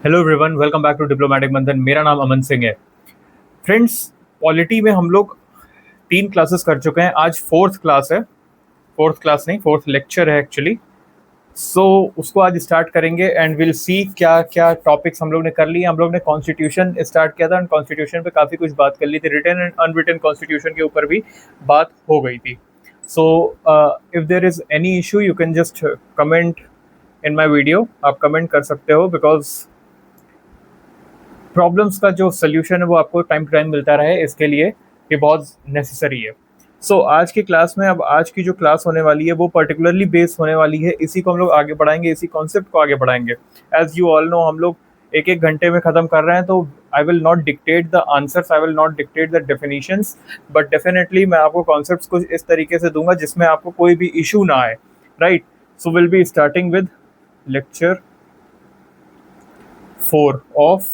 Hello everyone, welcome back to diplomatic Manthan. मेरा नाम अमन सिंह है। फ्रेंड्स, पॉलिटी में हम लोग 3 क्लासेस कर चुके हैं। आज फोर्थ क्लास है। फोर्थ क्लास नहीं, फोर्थ लेक्चर है एक्चुअली। सो उसको आज स्टार्ट करेंगे एंड विल सी क्या क्या टॉपिक्स हम लोग ने कर लिए। हम लोग ने कॉन्स्टिट्यूशन स्टार्ट किया था एंड कॉन्स्टिट्यूशन पे काफ़ी कुछ बात कर ली थी। रिटन एंड अनरिटन कॉन्स्टिट्यूशन के ऊपर भी बात हो गई थी। So if there is any issue you can just comment in my video. आप कमेंट कर सकते हो, बिकॉज प्रॉब्लम्स का जो सोल्यूशन है वो आपको टाइम टू टाइम मिलता रहे, इसके लिए ये बहुत नेसेसरी है। सो आज की क्लास में, अब आज की जो क्लास होने वाली है वो पर्टिकुलरली बेस्ड होने वाली है, इसी को हम लोग आगे बढ़ाएंगे, इसी कॉन्सेप्ट को आगे बढ़ाएंगे। एज यू ऑल नो, हम लोग एक एक घंटे में ख़त्म कर रहे हैं, तो I will not dictate the answers, I will not dictate the definitions, but definitely मैं आपको कॉन्सेप्ट्स कुछ इस तरीके से दूंगा जिसमें आपको कोई भी इशू ना आए, right. So will be starting with lecture 4 of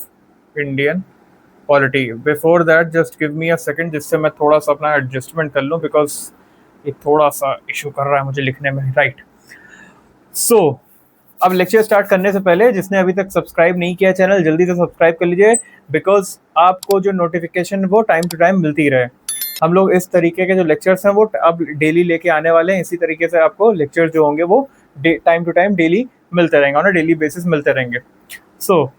Indian polity. Before that just give me a second, जिससे मैं थोड़ा सा अपना एडजस्टमेंट कर लूँ, बिकॉज ये थोड़ा सा इशू कर रहा है मुझे लिखने में, राइट। सो अब लेक्चर स्टार्ट करने से पहले जिसने अभी तक सब्सक्राइब नहीं किया चैनल, जल्दी से सब्सक्राइब कर लीजिए, बिकॉज आपको जो नोटिफिकेशन वो टाइम टू टाइम मिलती रहे। हम लोग इस तरीके के जो लेक्चर्स हैं वो अब डेली लेके आने वाले हैं। इसी तरीके से आपको लेक्चर जो होंगे वो टाइम टू टाइम डेली मिलते रहेंगे, और डेली बेसिस मिलते रहेंगे। सो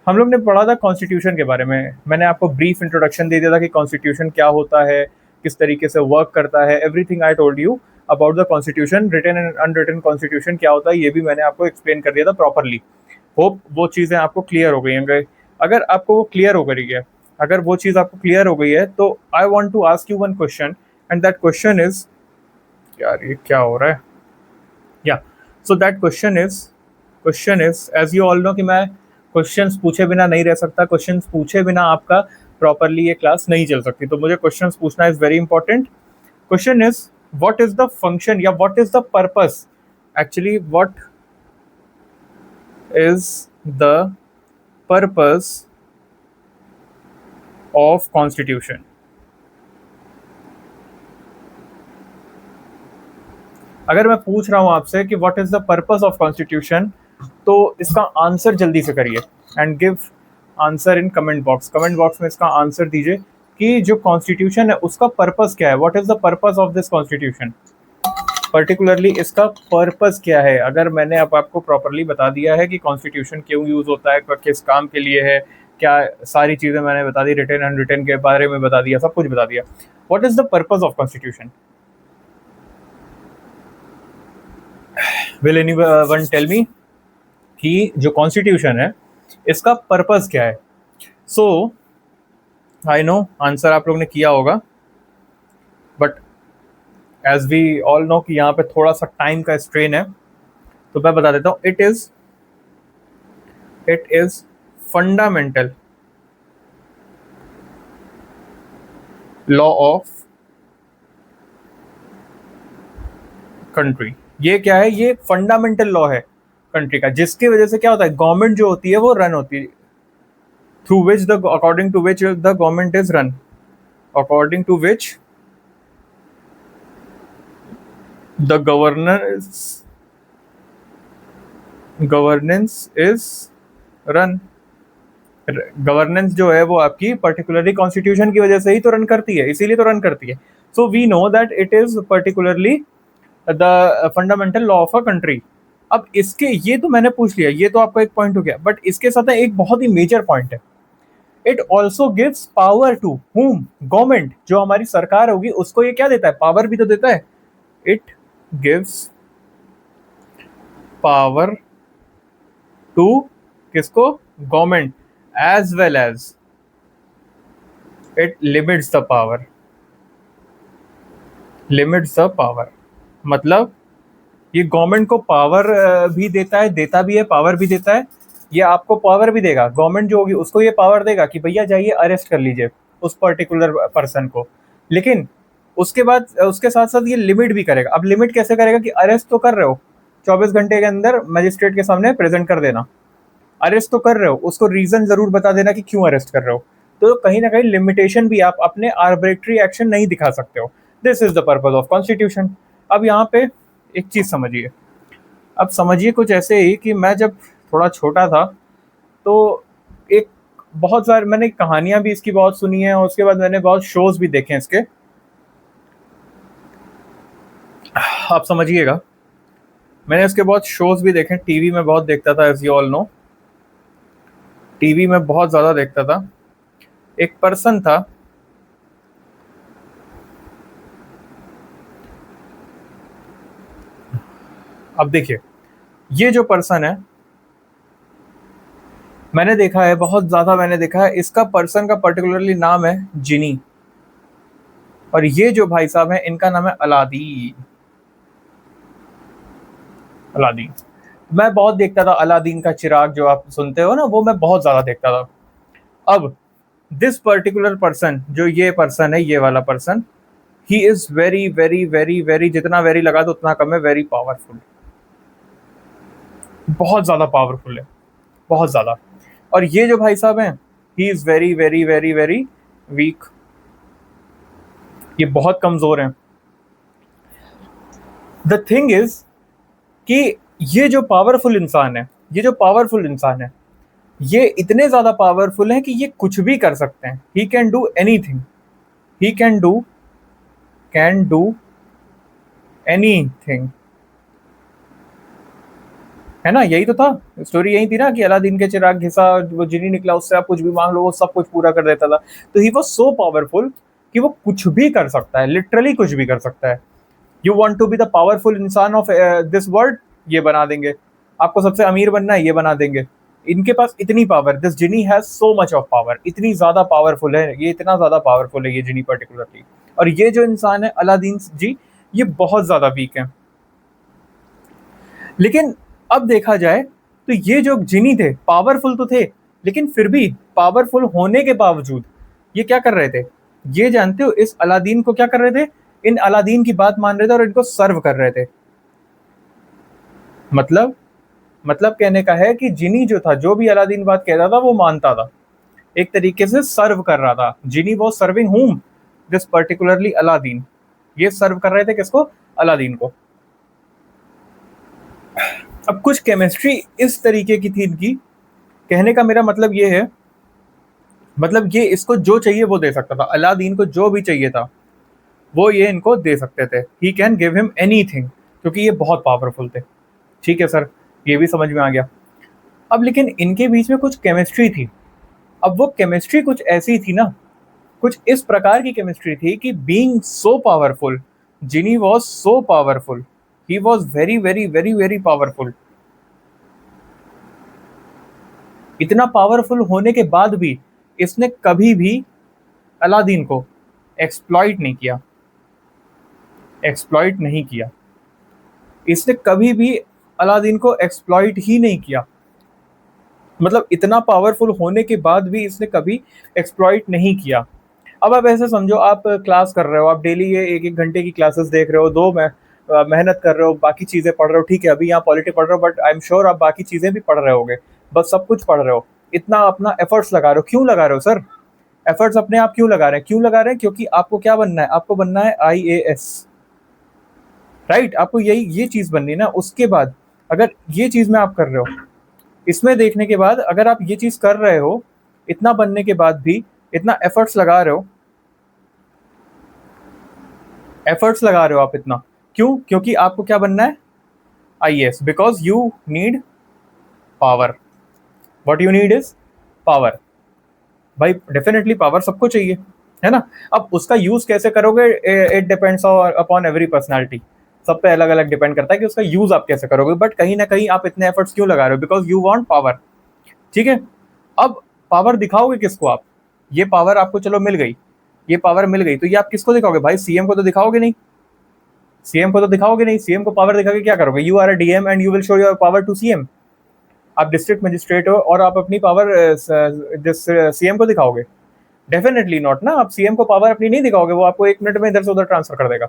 हम लोग ने पढ़ा था कॉन्स्टिट्यूशन के बारे में। मैंने आपको ब्रीफ इंट्रोडक्शन दे दिया था कि कॉन्स्टिट्यूशन क्या होता है, किस तरीके से वर्क करता है। Everything I told you about the constitution. Written and unwritten constitution क्या होता है ये भी मैंने आपको एक्सप्लेन कर दिया था प्रॉपरली। होप वो चीज़ें आपको क्लियर हो गई हैं। अगर आपको वो क्लियर हो गई है, अगर वो चीज़ आपको क्लियर हो गई है, तो I want to ask you one question, and that question is, यार ये क्या हो रहा है, या so that question is as you all know कि मैं क्वेश्चंस पूछे बिना नहीं रह सकता। क्वेश्चंस पूछे बिना आपका प्रॉपरली ये क्लास नहीं चल सकती, तो मुझे क्वेश्चंस पूछना is very important. Question is, what is the function या what is the purpose, actually what is the purpose of constitution. अगर मैं पूछ रहा हूं आपसे कि what is the purpose of constitution, तो इसका आंसर जल्दी से करिए and give answer in comment box. Comment box में इसका आंसर दीजिए कि जो कॉन्स्टिट्यूशन है उसका पर्पस क्या है। What is the purpose of this constitution, particularly इसका पर्पस क्या है। अगर मैंने अब आपको प्रॉपरली बता दिया है कि कॉन्स्टिट्यूशन क्यों यूज होता है, किस काम के लिए है, क्या सारी चीजें मैंने बता दी, रिटन एंड रिटन के बारे में बता दिया, सब कुछ बता दिया। What is the purpose of constitution, will anyone tell me कि जो कॉन्स्टिट्यूशन है इसका पर्पस क्या है। सो आई नो आंसर आप लोग ने किया होगा, but as we all know कि यहाँ पे थोड़ा सा टाइम का स्ट्रेन है, तो मैं बता देता हूँ। It is fundamental law of country. ये क्या है, ये फंडामेंटल लॉ है कंट्री का, जिसकी वजह से क्या होता है, गवर्नमेंट जो होती है वो रन होती है, through which the according to which the government is run, according to which the governance is run. Governance जो है वो आपकी पर्टिकुलरली कॉन्स्टिट्यूशन की वजह से ही तो रन करती है, इसीलिए तो रन करती है। So we know that it is particularly the fundamental law of a country. अब इसके, ये तो मैंने पूछ लिया, ये तो आपका एक पॉइंट हो गया, बट इसके साथ एक बहुत ही मेजर पॉइंट है। It also gives power to whom, government जो हमारी सरकार होगी उसको ये क्या देता है, पावर भी तो देता है। इट गिव्स पावर टू किसको, government, as well as it limits the power. Limits the power मतलब ये गवर्नमेंट को पावर भी देता भी है, पावर भी देता है। ये आपको पावर भी देगा, गवर्नमेंट जो होगी उसको ये पावर देगा कि भैया जाइए अरेस्ट कर लीजिए उस पर्टिकुलर पर्सन को, लेकिन उसके बाद उसके साथ साथ ये लिमिट भी करेगा। अब लिमिट कैसे करेगा कि अरेस्ट तो कर रहे हो, 24 घंटे के अंदर मजिस्ट्रेट के सामने प्रेजेंट कर देना। अरेस्ट तो कर रहे हो, उसको रीजन जरूर बता देना कि क्यों अरेस्ट कर रहे हो। तो कहीं ना कहीं लिमिटेशन भी, आप अपने आर्बिट्री एक्शन नहीं दिखा सकते हो। This is the purpose of constitution. अब यहाँ पे एक चीज समझिए, अब समझिए कुछ ऐसे ही कि मैं जब थोड़ा छोटा था तो एक बहुत सारे मैंने कहानियां भी इसकी बहुत सुनी है, और उसके बाद मैंने बहुत शोज भी देखे हैं इसके। आप समझिएगा, मैंने इसके बहुत शोज भी देखे, टीवी में बहुत देखता था, as you all know, TV में बहुत ज्यादा देखता था। एक पर्सन था, अब देखिए, ये जो पर्सन है, मैंने देखा है बहुत ज्यादा, मैंने देखा है, इसका पर्सन का पर्टिकुलरली नाम है जिनी, और ये जो भाई साहब हैं इनका नाम है अलादीन। अलादीन, मैं बहुत देखता था अलादीन का चिराग, जो आप सुनते हो ना, वो मैं बहुत ज्यादा देखता था। अब दिस पर्टिकुलर पर्सन, जो ये पर्सन है, ये वाला person, he is very very very very, जितना वेरी लगा दो उतना कम है, वेरी पावरफुल, बहुत ज्यादा पावरफुल है, बहुत ज्यादा। और ये जो भाई साहब हैं, he is very very very very weak, ये बहुत कमजोर हैं। द थिंग इज कि ये जो पावरफुल इंसान है, ये जो पावरफुल इंसान है, ये इतने ज्यादा पावरफुल हैं कि ये कुछ भी कर सकते हैं। He can do anything, he can do anything, है ना? यही तो था, स्टोरी यही थी ना, कि अलादीन के चिराग घिसा, वो जिनी निकला, उससे आप कुछ भी मांग लो, वो सब कुछ पूरा कर देता था। तो ही वॉज सो पावरफुल कि वो कुछ भी कर सकता है, लिटरली कुछ भी कर सकता है। You want to be the powerful इंसान ऑफ दिस वर्ल्ड, ये बना देंगे। आपको सबसे अमीर बनना है, ये बना देंगे। इनके पास इतनी power, this genie has so much of power, इतनी ज्यादा पावरफुल है ये, इतना ज्यादा पावरफुल है ये जिनी पर्टिकुलरली। और ये जो इंसान है अलादीन जी, ये बहुत ज्यादा वीक है। लेकिन अब देखा जाए तो ये जो जिनी थे, पावरफुल तो थे, लेकिन फिर भी पावरफुल होने के बावजूद ये क्या कर रहे थे? ये जानते हो, इस अलादीन को क्या कर रहे थे? इन अलादीन की बात मान रहे थे और इनको सर्व कर रहे थे। मतलब मतलब कहने का है कि जिनी जो था, जो भी अलादीन बात कहता था वो मानता था, एक तरीके से सर्व कर रहा था। जिनी वो serving home, this particularly Aladdin, ये सर्व कर रहे थे किसको? अलादीन को। अब कुछ केमिस्ट्री इस तरीके की थी इनकी, कहने का मेरा मतलब ये है, मतलब ये इसको जो चाहिए वो दे सकता था, अलादीन को जो भी चाहिए था वो ये इनको दे सकते थे। He can give him anything, क्योंकि ये बहुत पावरफुल थे। ठीक है सर, ये भी समझ में आ गया। अब लेकिन इनके बीच में कुछ केमिस्ट्री थी। अब वो केमिस्ट्री कुछ ऐसी थी ना, कुछ इस प्रकार की केमिस्ट्री थी कि being so powerful, genie was so powerful, he was very very very very powerful. इतना पावरफुल होने के बाद भी इसने कभी भी अलादीन को एक्सप्लॉइट नहीं किया, एक्सप्लॉइट नहीं किया। इसने कभी भी अलादीन को एक्सप्लॉइट ही नहीं किया। मतलब इतना पावरफुल होने के बाद भी इसने कभी एक्सप्लॉइट नहीं किया। अब आप ऐसे समझो, आप क्लास कर रहे हो, आप डेली ये एक एक घंटे की क्लासेस देख रहे हो, दो में मेहनत कर रहे हो, बाकी चीज़ें पढ़ रहे हो, ठीक है अभी यहाँ पॉलिटी पढ़ रहे हो, बट आई एम श्योर आप बाकी चीज़ें भी पढ़ रहे होगे, बस सब कुछ पढ़ रहे हो, इतना अपना एफर्ट्स लगा रहे हो। क्यों लगा रहे हो सर? एफर्ट्स अपने आप क्यों लगा रहे हैं? क्यों लगा रहे हैं? क्योंकि आपको क्या बनना है? आपको बनना है IAS, राइट? आपको यही ये चीज़ बननी है ना। उसके बाद अगर ये चीज़ में आप कर रहे हो, इसमें देखने के बाद अगर आप ये चीज़ कर रहे हो, इतना बनने के बाद भी इतना एफर्ट्स लगा रहे हो, एफर्ट्स लगा रहे हो आप इतना, क्यों? क्योंकि आपको क्या बनना है? IAS, because you need power. What you need is power. भाई डेफिनेटली पावर सबको चाहिए, है ना? अब उसका यूज कैसे करोगे, it depends upon every personality. सब पे अलग अलग डिपेंड करता है कि उसका यूज आप कैसे करोगे, बट कहीं ना कहीं आप इतने एफर्ट्स क्यों लगा रहे हो? Because you want power. ठीक है, अब पावर दिखाओगे किसको आप? ये पावर आपको चलो मिल गई, ये पावर मिल गई, तो ये आप किसको दिखाओगे? भाई सीएम को तो दिखाओगे नहीं, सीएम को तो दिखाओगे नहीं। सीएम को पावर दिखा के क्या करोगे? You are a DM and you will show your power to CM. आप डिस्ट्रिक्ट मजिस्ट्रेट हो और आप अपनी पावर सीएम को दिखाओगे? डेफिनेटली नॉट ना। आप सीएम को पावर अपनी नहीं दिखाओगे, वो आपको 1 मिनट में इधर से उधर ट्रांसफर कर देगा।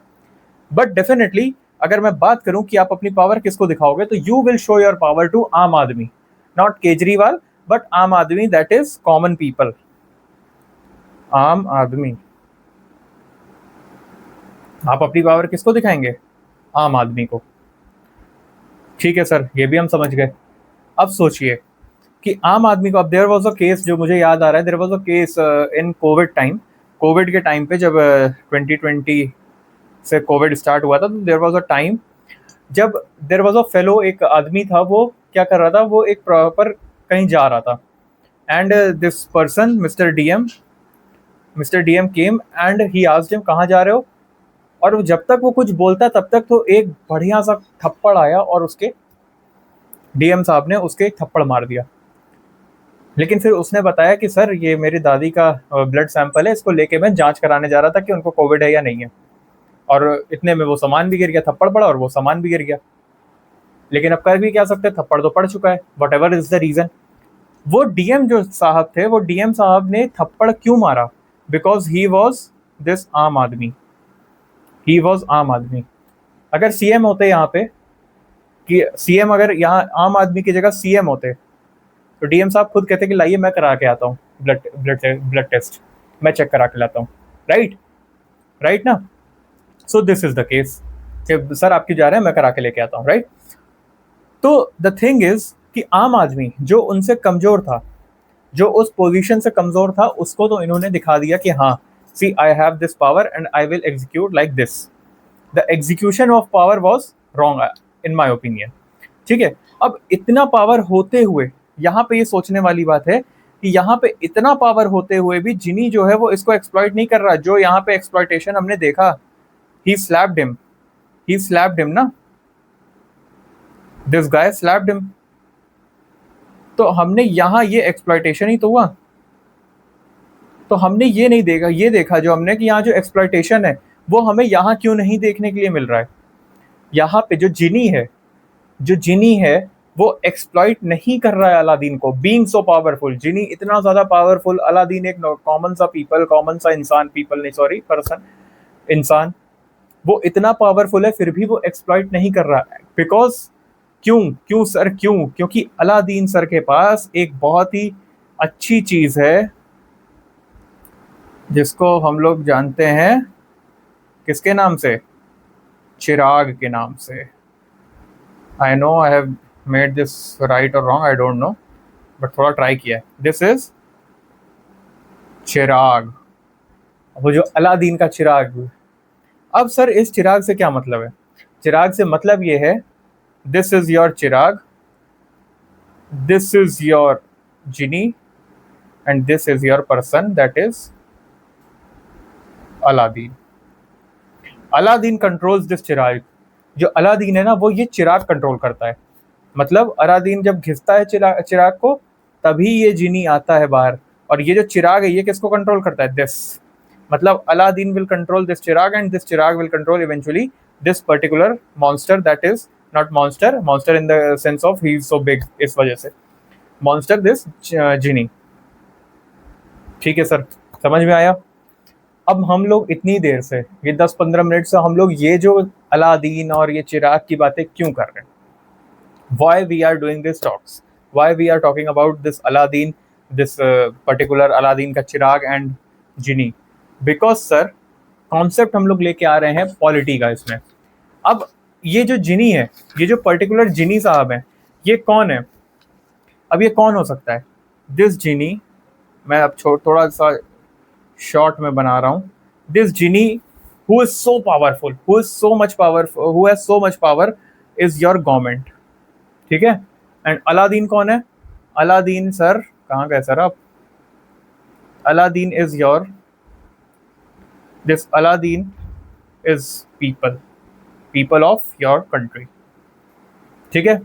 बट डेफिनेटली अगर मैं बात करूं कि आप अपनी पावर किसको दिखाओगे, तो you will show your power to आम आदमी, नॉट केजरीवाल, बट आम आदमी, दैट इज कॉमन पीपल, आम आदमी। आप अपनी पावर किसको दिखाएंगे? आम आदमी को। ठीक है सर, ये भी हम समझ गए। अब सोचिए, कि आम आदमी को, अब देयर वाज अ केस जो मुझे याद आ रहा है, there was a case in covid time, covid के टाइम पे जब 2020 से कोविड स्टार्ट हुआ था, तो देयर वाज अ टाइम जब देयर वाज अ फेलो, एक आदमी था, वो क्या कर रहा था, वो एक प्रॉपर कहीं जा रहा था, and this person mister DM came and he asked him कहाँ जा रहे हो, और जब तक वो कुछ बोलता तब तक तो एक बढ़िया सा थप्पड़ आया और उसके डीएम साहब ने उसके एक थप्पड़ मार दिया। लेकिन फिर उसने बताया कि सर ये मेरी दादी का ब्लड सैंपल है, इसको लेके मैं जांच कराने जा रहा था कि उनको कोविड है या नहीं है, और इतने में वो सामान भी गिर गया, थप्पड़ पड़ा और वो सामान भी गिर गया। लेकिन अब कर भी क्या सकते, थप्पड़ तो पड़ चुका है, whatever is the reason. वो डीएम जो साहब थे, वो डीएम साहब ने थप्पड़ क्यों मारा, बिकॉज ही वॉज दिस आम आदमी, ही वॉज आम आदमी। अगर सीएम होते यहाँ पे, कि सीएम अगर यहाँ आम आदमी की जगह सीएम होते, तो डीएम साहब खुद कहते कि लाइए मैं करा के आता हूँ ब्लड ब्लड टेस्ट, मैं चेक करा के लाता हूँ, राइट, राइट ना। So this is the case कि सर आपकी जा रहे हैं, मैं करा के लेके आता हूँ, राइट। तो द थिंग इज कि आम आदमी जो उनसे कमजोर था, जो उस पोजीशन से कमजोर था, उसको तो इन्होंने दिखा दिया कि हाँ, see I have this power and I will execute like this. The execution of power was wrong in my opinion, ठीक है। अब इतना पावर होते हुए, यहाँ पे ये सोचने वाली बात है कि यहाँ पे इतना पावर होते हुए भी जिनी जो है वो इसको एक्सप्लॉइट नहीं कर रहा। जो यहाँ पे एक्सप्लॉइटेशन हमने देखा, ही स्लैप्ड हिम ना, दिस गाय स्लैप्ड हिम। तो हमने यहाँ ये एक्सप्लॉइटेशन ही तो हुआ। तो हमने ये नहीं देखा, ये देखा जो हमने कि यहाँ जो एक्सप्लॉइटेशन है वो हमें यहाँ क्यों नहीं देखने के लिए मिल रहा है। यहाँ पे जो जिनी है वो एक्सप्लॉइट नहीं कर रहा है अलादीन को, बीइंग सो पावरफुल। जिनी इतना ज्यादा पावरफुल, अलादीन एक कॉमन सा इंसान, पीपल नहीं सॉरी पर्सन, इंसान, वो इतना पावरफुल है फिर भी वो एक्सप्लॉइट नहीं कर रहा है। बिकॉज क्यों क्यों सर क्यों, क्योंकि अलादीन सर के पास एक बहुत ही अच्छी चीज है जिसको हम लोग जानते हैं किसके नाम से, चिराग के नाम से। I know I have made this right और wrong, I don't know, but थोड़ा ट्राई किया है। दिस इज चिराग, वो जो अलादीन का चिराग। अब सर इस चिराग से क्या मतलब है, चिराग से मतलब ये है, this is your chirag, this is your genie, and this is your person, that is Aladdin. Aladdin controls this chirag. जो अलादीन है ना, वो ये चिराग कंट्रोल करता है। मतलब अलादीन जब घिसता है चिराग को, तभी ये जिनी आता है बाहर। और ये जो चिराग है ये किसको कंट्रोल करता है, दिस। मतलब Aladdin will control this Chirag and this Chirag will control eventually this particular monster, that is not monster in the sense of he is so big, इस वजह से मॉन्स्टर, दिस जिनी। ठीक है सर, समझ में आया। अब हम लोग इतनी देर से, ये 10-15 मिनट से हम लोग ये जो अलादीन और ये चिराग की बातें क्यों कर रहे हैं, why we are doing this talks, why we are talking about this Aladdin, this particular Aladdin का चिराग and genie, because sir concept हम लोग लेके आ रहे हैं पॉलिटी का इसमें। अब ये जो जिनी है, ये जो पर्टिकुलर जिनी साहब है, ये कौन है। अब ये कौन हो सकता है, दिस जिनी, मैं अब थोड़ा सा शॉर्ट में बना रहा हूँ। This genie who is so powerful, who is so much powerful, who has so much power, is your government, ठीक है। एंड अलादीन कौन है, अलादीन सर कहाँ गए सर आप, Aladdin is your, this Aladdin is people of your country, ठीक है।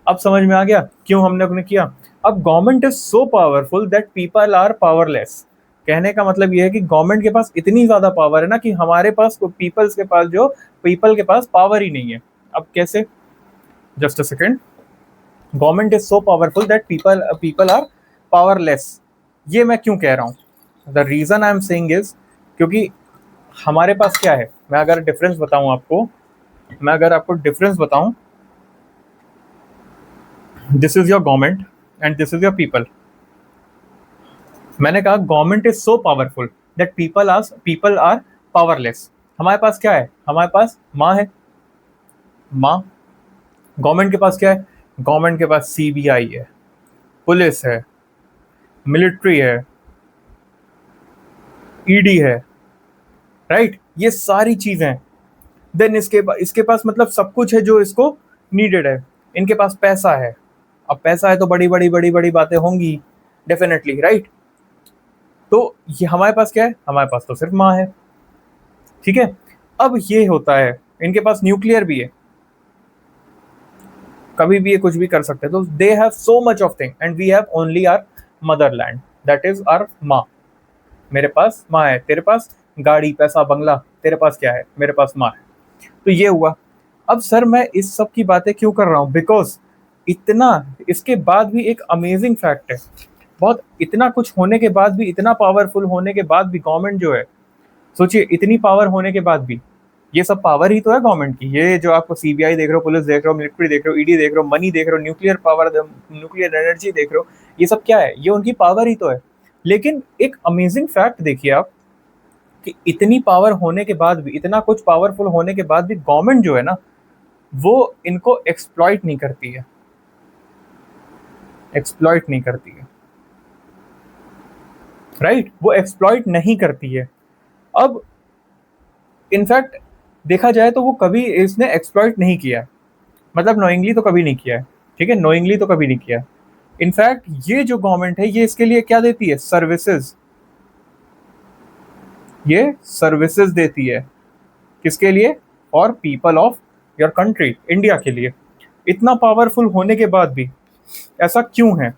अब समझ में आ गया क्यों हमने किया। अब government is so powerful that people are powerless. कहने का मतलब ये है कि गवर्नमेंट के पास इतनी ज्यादा पावर है ना कि हमारे पास, पीपल के पास पावर ही नहीं है। अब कैसे, just a second. Government is so powerful that people are powerless. ये मैं क्यों कह रहा हूँ, the reason I am saying is, क्योंकि हमारे पास क्या है, मैं अगर डिफरेंस बताऊं आपको, this is your government and this is your people. मैंने कहा government is so powerful that people are powerless. हमारे पास क्या है, हमारे पास माँ है, माँ। गवर्नमेंट के पास क्या है, गवर्नमेंट के पास सीबीआई है, पुलिस है, मिलिट्री है, ईडी है, राइट, ये सारी चीजें। देन इसके पास मतलब सब कुछ है जो इसको नीडेड है। इनके पास पैसा है, अब पैसा है तो बड़ी बड़ी बड़ी बड़ी बातें होंगी डेफिनेटली, राइट। तो ये हमारे पास क्या है, हमारे पास तो सिर्फ माँ है, ठीक है। अब ये होता है, इनके पास न्यूक्लियर भी है, कभी भी ये कुछ भी कर सकते हैं। तो they have so much of thing and we have only our motherland, that is our माँ। मेरे पास माँ है, तेरे पास गाड़ी पैसा बंगला, तेरे पास क्या है, मेरे पास माँ है। तो ये हुआ। अब सर मैं इस सब की बातें क्यों कर रहा हूँ, बिकॉज इतना, इसके बाद भी एक अमेजिंग फैक्ट है, बहुत इतना कुछ होने के बाद भी, इतना पावरफुल होने के बाद भी गवर्नमेंट जो है, सोचिए इतनी पावर होने के बाद भी, ये सब पावर ही तो है गवर्नमेंट की। ये जो आपको सीबीआई देख रहे हो, पुलिस देख रहे हो, मिलिट्री देख रहे हो, ईडी देख रहे हो, मनी देख रहे हो, न्यूक्लियर पावर, न्यूक्लियर एनर्जी देख रहे हो, ये सब क्या है, ये उनकी पावर ही तो है। लेकिन एक अमेजिंग फैक्ट देखिए आप, कि इतनी पावर होने के बाद भी, इतना कुछ पावरफुल होने के बाद भी गवर्नमेंट जो है ना, वो इनको एक्सप्लॉइट नहीं करती है, एक्सप्लॉइट नहीं करती है, राइट, वो एक्सप्लॉइट नहीं करती है। अब इनफैक्ट देखा जाए तो वो कभी इसने एक्सप्लॉइट नहीं किया, मतलब नोइंगली तो कभी नहीं किया है, ठीक है, नोइंगली तो कभी नहीं किया। इनफैक्ट ये जो गवर्नमेंट है, ये इसके लिए क्या देती है, सर्विसेज, ये सर्विसेज देती है, किसके लिए, for people of your country, India के लिए। इतना पावरफुल होने के बाद भी ऐसा क्यों है,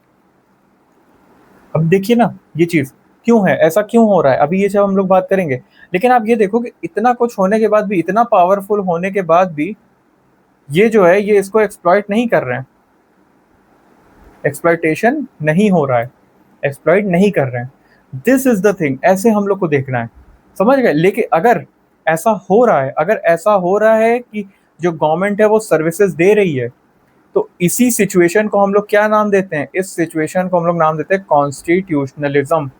अब देखिए ना ये चीज क्यों है, ऐसा क्यों हो रहा है, अभी ये सब हम लोग बात करेंगे। लेकिन आप ये देखो कि इतना कुछ होने के बाद भी, इतना पावरफुल होने के बाद भी, ये जो है ये इसको एक्सप्लॉइट नहीं कर रहे हैं, एक्सप्लॉइटेशन नहीं हो रहा है, एक्सप्लॉइट नहीं कर रहे हैं। दिस इज द थिंग, ऐसे हम लोग को देखना है, समझ गए। लेकिन अगर ऐसा हो रहा है, अगर ऐसा हो रहा है कि जो गवर्नमेंट है वो सर्विसेज दे रही है, तो इसी सिचुएशन को हम लोग क्या नाम देते हैं, इस सिचुएशन को हम लोग नाम देते हैं कॉन्स्टिट्यूशनलिज्म।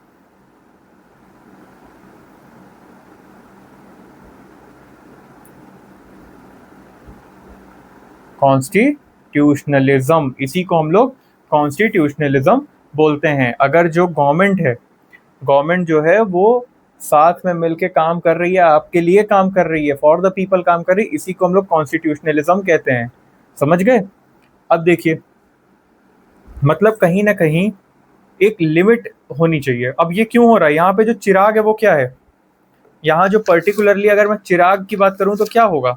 कॉन्स्टिट्यूशनलिज्म, इसी को हम लोग कॉन्स्टिट्यूशनलिज्म बोलते हैं। अगर जो गवर्नमेंट है, गवर्नमेंट जो है वो साथ में मिलके काम कर रही है, आपके लिए काम कर रही है, फॉर द पीपल काम कर रही है, इसी को हम लोग कॉन्स्टिट्यूशनलिज्म कहते हैं, समझ गए। अब देखिए, मतलब कहीं ना कहीं एक लिमिट होनी चाहिए। अब ये क्यों हो रहा है, यहाँ पे जो चिराग है वो क्या है, यहाँ जो पर्टिकुलरली अगर मैं चिराग की बात करूं तो क्या होगा,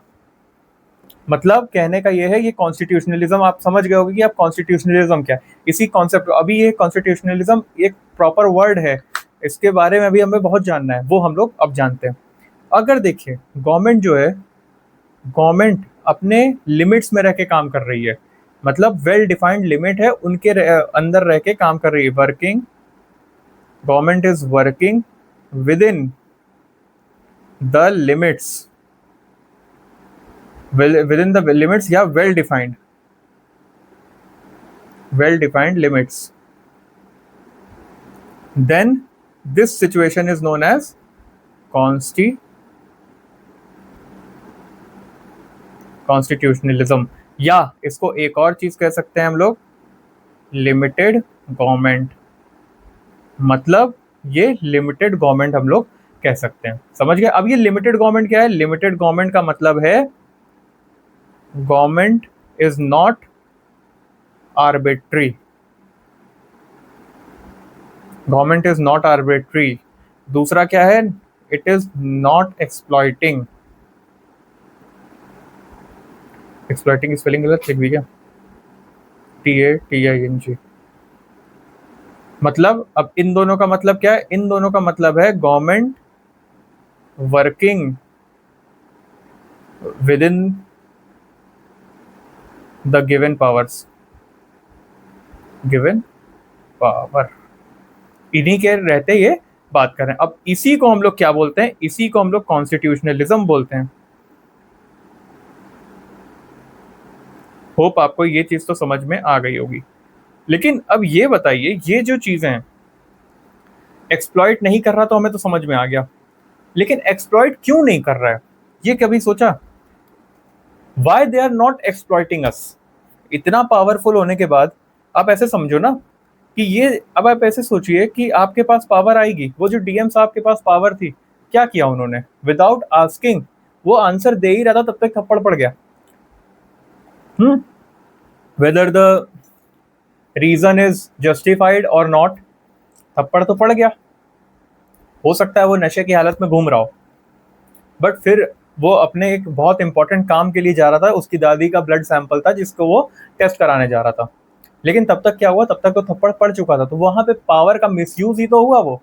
मतलब कहने का ये है, ये कॉन्स्टिट्यूशनलिज्म आप समझ गए होगे कि आप कॉन्स्टिट्यूशनलिज्म क्या है, इसी कॉन्सेप्ट। अभी ये कॉन्स्टिट्यूशनलिज्म एक प्रॉपर वर्ड है, इसके बारे में अभी हमें बहुत जानना है, वो हम लोग अब जानते हैं। अगर देखिए गवर्नमेंट जो है, गवर्नमेंट अपने लिमिट्स में रह के काम कर रही है, मतलब वेल डिफाइंड लिमिट है, उनके अंदर रह के काम कर रही है, working, government is working with in the limits, within the limits या well defined limits, then this situation is known as constitutionalism, या इसको एक और चीज कह सकते हैं हम लोग, लिमिटेड गवर्नमेंट। मतलब ये लिमिटेड गवर्नमेंट हम लोग कह सकते हैं, समझ गए। अब ये लिमिटेड गवर्नमेंट क्या है, लिमिटेड गवर्नमेंट का मतलब है government is not arbitrary, government is not arbitrary. दूसरा क्या है, it is not exploiting, exploiting spelling गलत लिख दी क्या, TATING। मतलब अब इन दोनों का मतलब क्या है, इन दोनों का मतलब है government working with in the given powers, given power, इन्हीं के रहते ये बात कर रहे हैं। अब इसी को हम लोग क्या बोलते हैं, इसी को हम लोग कॉन्स्टिट्यूशनलिज्म बोलते हैं। होप आपको ये चीज तो समझ में आ गई होगी। लेकिन अब ये बताइए, ये जो चीजें हैं, एक्सप्लॉइट नहीं कर रहा तो हमें तो समझ में आ गया, लेकिन एक्सप्लॉइट क्यों नहीं कर रहा है, ये कभी सोचा, why they are not exploiting us. इतना पावरफुल होने के बाद आप ऐसे समझो ना कि ये, अब आप ऐसे सोचिए कि आपके पास पावर आएगी, वो जो डीएम साहब के पास पावर थी, क्या किया उन्होंने, विदाउट आस्किंग वो आंसर दे ही रहा था, तब तक थप्पड़ पड़ गया। Whether the reason is justified और नॉट, थप्पड़ तो पड़ गया। हो सकता है वो नशे की हालत में घूम रहा हो, बट फिर वो अपने एक बहुत इंपॉर्टेंट काम के लिए जा रहा था, उसकी दादी का ब्लड सैंपल था जिसको वो टेस्ट कराने जा रहा था, लेकिन तब तक क्या हुआ, तब तक तो थप्पड़ पड़ चुका था, तो वहां पे पावर का मिसयूज ही तो हुआ वो।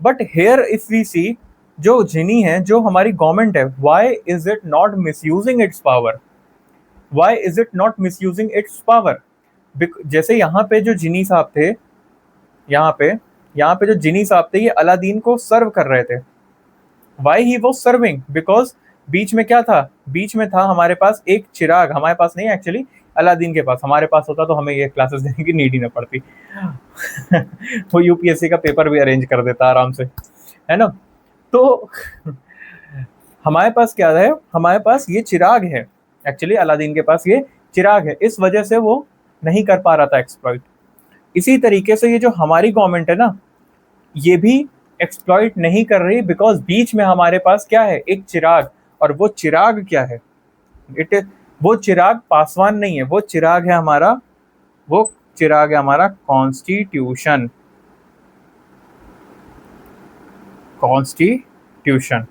बट हेयर इफ वी सी, जो जिनी है, जो हमारी गवर्नमेंट है, why is it not misusing it's power, why is it not misusing it's power. जैसे यहाँ पे जो जिनी साहब थे, यहाँ पे जो जिनी साहब थे, ये अलादीन को सर्व कर रहे थे। Why he was serving, because बीच में क्या था, बीच में था हमारे पास एक चिराग, हमारे पास नहीं एक्चुअली, अलादीन के पास, हमारे पास होता तो हमें ये क्लासेस देने की नीड ही ना पड़ती। वो यूपीएससी का पेपर भी अरेंज कर देता आराम से, है ना। तो हमारे पास क्या है, हमारे पास ये चिराग है, एक्चुअली अलादीन के पास ये चिराग है, इस वजह से वो नहीं कर पा रहा था एक्सप्लॉइट। इसी तरीके से ये जो हमारी गवर्नमेंट है ना, ये भी एक्सप्लॉइट नहीं कर रही, बिकॉज बीच में हमारे पास क्या है, एक चिराग, और वो चिराग क्या है, वो चिराग पासवान नहीं है, वो चिराग है हमारा, वो चिराग है हमारा constitution, constitution,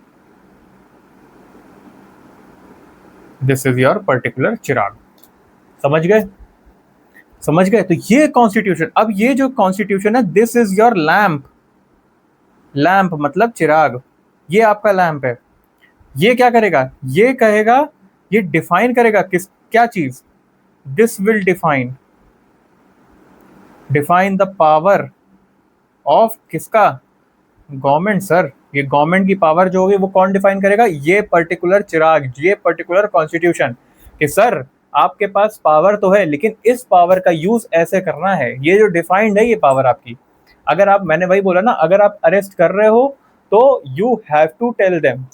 this is your particular chirag. समझ गए, समझ गए। तो ये कॉन्स्टिट्यूशन, अब ये जो कॉन्स्टिट्यूशन है, this is your lamp, lamp मतलब चिराग, ये आपका लैंप है। ये क्या करेगा, ये कहेगा, ये डिफाइन करेगा किस, क्या चीज, this will define, define the power of किसका, गवर्नमेंट सर। ये गवर्नमेंट की पावर जो होगी वो कौन डिफाइन करेगा, ये पर्टिकुलर चिराग, ये पर्टिकुलर कॉन्स्टिट्यूशन, कि सर आपके पास पावर तो है, लेकिन इस पावर का यूज ऐसे करना है, ये जो डिफाइंड है ये पावर आपकी। अगर आप, मैंने वही बोला ना, अगर आप अरेस्ट कर रहे हो तो you have to tell them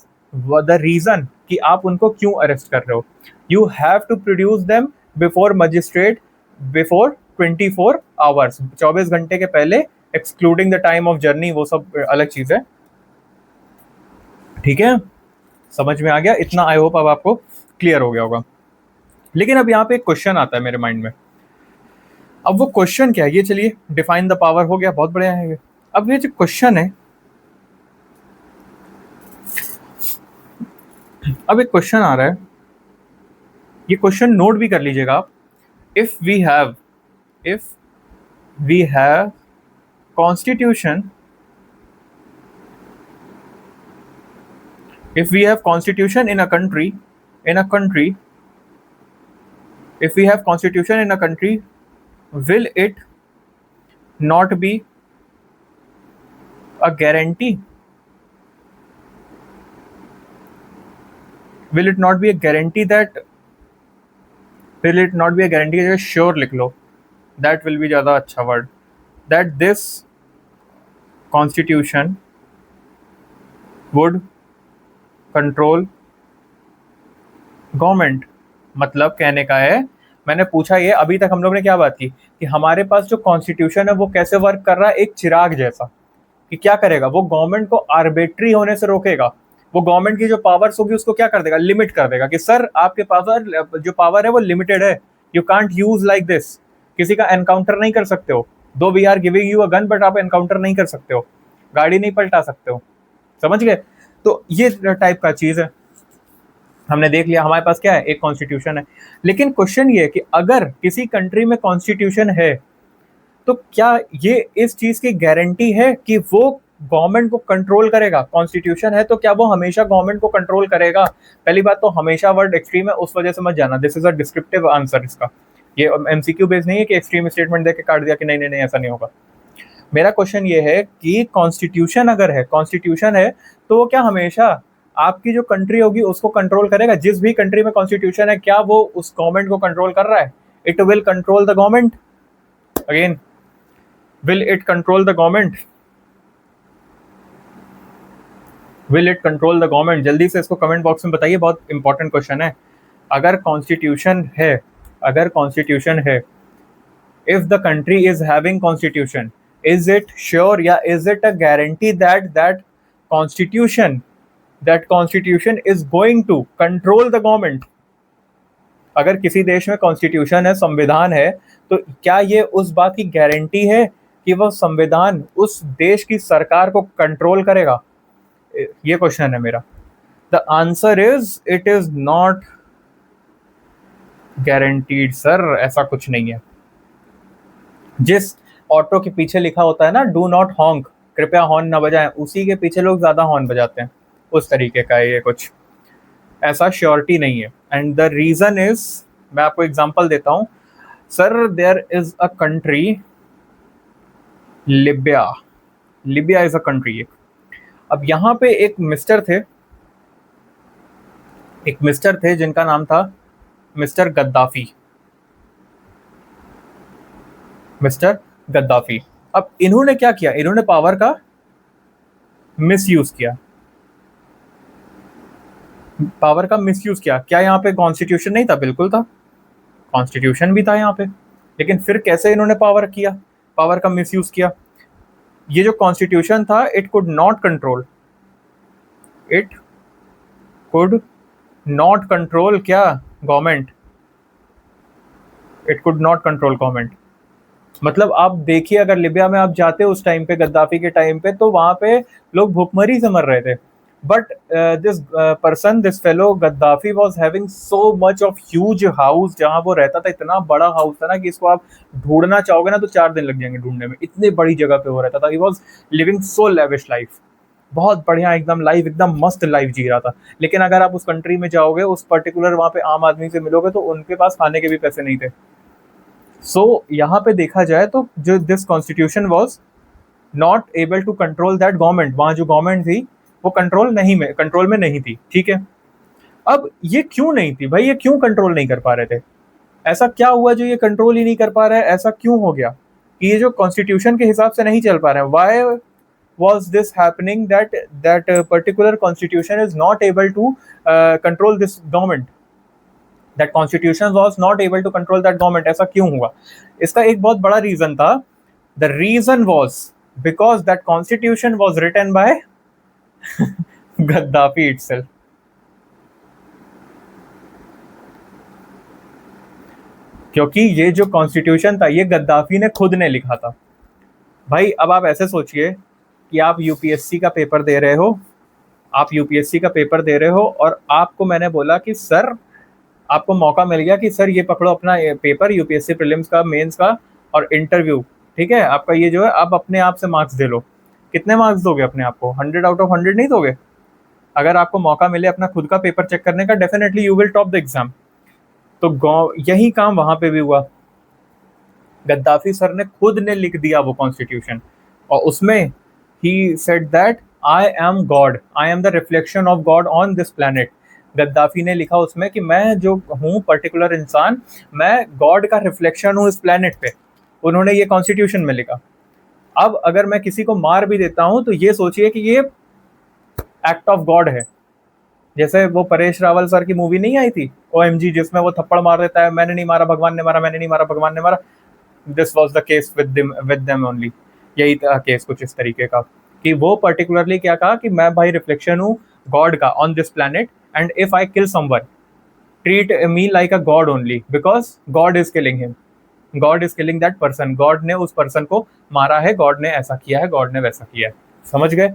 the reason कि आप उनको क्यों अरेस्ट कर रहे हो, you have to produce them before magistrate before 24 hours, 24 घंटे के पहले, excluding the time of journey, वो सब अलग चीज है, ठीक है। समझ में आ गया इतना, आई होप अब आपको क्लियर हो गया होगा। लेकिन अब यहाँ पे एक क्वेश्चन आता है मेरे माइंड में, अब वो क्वेश्चन क्या है, ये चलिए डिफाइन द पावर हो गया, बहुत बढ़िया है ये। अब ये जो क्वेश्चन है, अब एक क्वेश्चन आ रहा है, ये क्वेश्चन नोट भी कर लीजिएगा आप। If we have constitution, if we have constitution in a country, if we have constitution in a country, will it not be a guarantee, will it not be a guarantee that, will it not be a guarantee, sure लिख लो, that will be ज़्यादा अच्छा word, that this constitution would control government. मतलब कहने का है, मैंने पूछा ये, अभी तक हम लोग ने क्या बात की कि हमारे पास जो कॉन्स्टिट्यूशन है वो कैसे वर्क कर रहा है, एक चिराग जैसा, कि क्या करेगा, वो गवर्नमेंट को आर्बिट्री होने से रोकेगा, वो गवर्नमेंट की जो पावर्स होगी उसको क्या कर देगा, लिमिट कर देगा, कि सर आपके पावर, जो पावर है वो लिमिटेड है, you can't use like this, किसी का एनकाउंटर नहीं कर सकते हो, though we are giving you a gun, but आप एनकाउंटर नहीं कर सकते हो, गाड़ी नहीं पलटा सकते हो, समझ गए। तो ये टाइप का चीज है, हमने देख लिया हमारे पास क्या है, एक कॉन्स्टिट्यूशन है। लेकिन क्वेश्चन ये है कि अगर किसी कंट्री में कॉन्स्टिट्यूशन है, तो क्या ये इस चीज की गारंटी है कि वो गवर्नमेंट को कंट्रोल करेगा, कॉन्स्टिट्यूशन है तो क्या वो हमेशा गवर्नमेंट को कंट्रोल करेगा। पहली बात तो हमेशा वर्ड एक्सट्रीम है, उस वजह से मत जाना, this is a descriptive answer इसका, ये एमसीक्यू बेस नहीं है कि एक्सट्रीम स्टेटमेंट देके काट दिया कि नहीं नहीं नहीं ऐसा नहीं होगा। मेरा क्वेश्चन ये है कि कॉन्स्टिट्यूशन अगर है, कॉन्स्टिट्यूशन है, तो वो क्या हमेशा आपकी जो कंट्री होगी उसको कंट्रोल करेगा, जिस भी कंट्री में कॉन्स्टिट्यूशन है क्या वो उस गवर्नमेंट को कंट्रोल कर रहा है, it will control the government, again will it control the government, will it control the government, जल्दी से इसको कमेंट बॉक्स में बताइए, बहुत इंपॉर्टेंट क्वेश्चन है। अगर कॉन्स्टिट्यूशन है, अगर कॉन्स्टिट्यूशन है, if the country is having constitution, is it sure, या is it a guarantee that constitution constitution is going to control the government? अगर किसी देश में कॉन्स्टिट्यूशन है, संविधान है, तो क्या ये उस बात की गारंटी है कि वह संविधान उस देश की सरकार को कंट्रोल करेगा? ये क्वेश्चन है मेरा. The answer is it is not guaranteed sir, ऐसा कुछ नहीं है. जिस ऑटो के पीछे लिखा होता है ना, डू नॉट हॉन्क, कृपया हॉर्न न बजाएं, उसी के पीछे लोग ज्यादा हॉर्न बजाते हैं. उस तरीके का है ये कुछ, ऐसा श्योरिटी नहीं है. एंड द रीजन इज, मैं आपको एग्जांपल देता हूं. Sir there is a country Libya. Libya is a country. अब यहाँ पे एक मिस्टर थे जिनका नाम था मिस्टर गद्दाफी. Mister Gaddafi. अब इन्होंने क्या किया? इन्होंने पावर का मिसयूज किया. पावर का मिसयूज किया. क्या यहाँ पे कॉन्स्टिट्यूशन नहीं था? बिल्कुल था, कॉन्स्टिट्यूशन भी था यहाँ पे. लेकिन फिर कैसे इन्होंने पावर का मिसयूज किया? ये जो कॉन्स्टिट्यूशन था, इट कुड नॉट कंट्रोल क्या? Government. It could not control government. मतलब आप देखिए, अगर लिबिया में आप जाते उस टाइम पे, गद्दाफी के टाइम पे, तो वहां पे लोग भूखमरी से मर रहे थे. But this fellow Gaddafi was having so much of huge house. जहां वो रहता था, इतना बड़ा हाउस था ना कि इसको आप ढूंढना चाहोगे ना तो 4 दिन लग जाएंगे ढूंढने में. इतनी बड़ी जगह पे वो रहता था. He was living so lavish life. बहुत बढ़िया एकदम लाइफ, एकदम मस्त लाइफ जी रहा था. लेकिन अगर आप उस कंट्री में जाओगे, उस पर्टिकुलर वहां पे आम आदमी से मिलोगे, तो उनके पास खाने के भी पैसे नहीं थे. सो यहाँ पे देखा जाए तो जो this constitution was not able to control that government. वहां जो गवर्नमेंट थी वो कंट्रोल में नहीं थी. ठीक है. अब ये क्यों नहीं थी भाई? ये क्यों कंट्रोल नहीं कर पा रहे थे? ऐसा क्या हुआ जो ये कंट्रोल ही नहीं कर पा रहा है? ऐसा क्यों हो गया कि ये जो कॉन्स्टिट्यूशन के हिसाब से नहीं चल पा रहे हैं? Why was this happening that particular constitution is not able to control this government? That constitution was not able to control that government. ऐसा क्यों हुआ? इसका एक बहुत बड़ा रीजन था. The reason was because that constitution was written by Gaddafi itself. क्योंकि ये जो कॉन्स्टिट्यूशन था, ये गद्दाफी ने खुद ने लिखा था. भाई अब आप ऐसे सोचिए कि आप यूपीएससी का पेपर दे रहे हो, और आपको मैंने बोला कि सर, आपको मौका मिल गया कि सर ये पकड़ो अपना पेपर, यूपीएससी प्रीलिम्स का, मेंस का और इंटरव्यू. ठीक है, आपका ये जो है, आप अपने आप से मार्क्स दे लो. कितने मार्क्स दोगे अपने आप को? 100 आउट ऑफ 100 नहीं दोगे. अगर आपको मौका मिले अपना खुद का पेपर चेक करने का, definitely you will top the exam. तो यही काम वहां पे भी हुआ. गद्दाफी सर ने खुद ने लिख दिया वो कॉन्स्टिट्यूशन, और उसमें he said that I am God, I am the reflection of God on this planet. Gaddafi ने लिखा उसमें कि मैं जो हूँ पर्टिकुलर इंसान, मैं गॉड का रिफ्लेक्शन हूँ इस प्लेनेट पे. उन्होंने ये कॉन्स्टिट्यूशन में लिखा. अब अगर मैं किसी को मार भी देता हूँ तो ये सोचिए कि ये एक्ट ऑफ गॉड है. जैसे वो परेश रावल सर की मूवी नहीं आई थी OMG, जिसमें वो थप्पड़ मार देता है, मैंने नहीं मारा भगवान ने मारा, मैंने नहीं मारा भगवान ने मारा. This was the case with them only. यही था केस कुछ इस तरीके का कि वो पर्टिकुलरली क्या कहा कि मैं भाई रिफ्लेक्शन हूँ गॉड का on this planet, and if I kill someone, treat me like a God only, because God is killing him, God is killing that person. God ने उस पर्सन को मारा है, गॉड ने ऐसा किया है, गॉड ने वैसा किया है. समझ गए?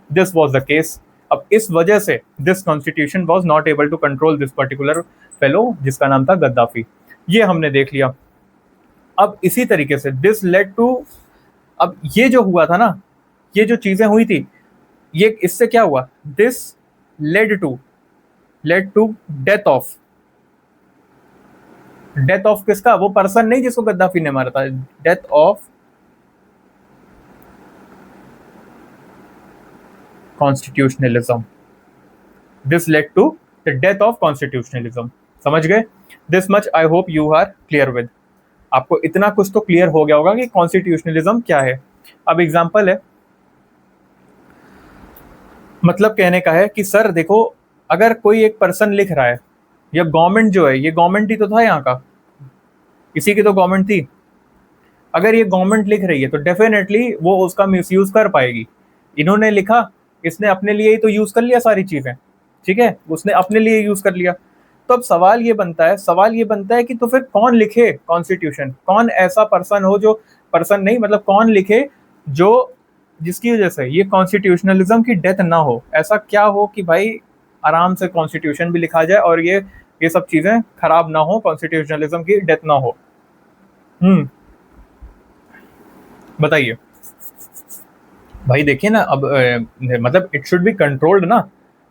This was the case. अब इस वजह से this constitution was not able to control this particular fellow जिसका नाम था गद्दाफी. ये हमने देख लिया. अब इसी तरीके से दिस लेड टू, अब ये जो हुआ था ना, ये जो चीजें हुई थी, ये इससे क्या हुआ? This led to death of किसका? वो पर्सन नहीं जिसको गद्दाफी ने मारा था. Death of constitutionalism. This led to the death of constitutionalism. समझ गए? This much I hope you are clear with. आपको इतना कुछ तो क्लियर हो गया होगा कि कॉन्स्टिट्यूशनलिज्म क्या है. अब एग्जांपल है, मतलब कहने का है कि सर देखो, अगर कोई एक पर्सन लिख रहा है, या गवर्नमेंट जो है, ये गवर्नमेंट ही तो था यहाँ का, इसी की तो गवर्नमेंट थी. अगर ये गवर्नमेंट लिख रही है तो डेफिनेटली वो उसका मिसयूज कर पाएगी। इन्होंने लिखा, इसने अपने लिए ही तो यूज कर लिया सारी चीजें, ठीक है, उसने अपने लिए यूज कर लिया। तो अब सवाल ये बनता है कि तो फिर कौन लिखे कॉन्स्टिट्यूशन, कौन ऐसा पर्सन हो, जो पर्सन नहीं मतलब कौन लिखे जो जिसकी वजह से ये कॉन्स्टिट्यूशनलिज्म की डेथ ना हो। ऐसा क्या हो कि भाई आराम से कॉन्स्टिट्यूशन भी लिखा जाए और ये सब चीजें खराब ना हो, कॉन्स्टिट्यूशनलिज्म की डेथ ना हो। बताइए भाई, देखिए ना अब मतलब इट शुड बी कंट्रोल्ड ना।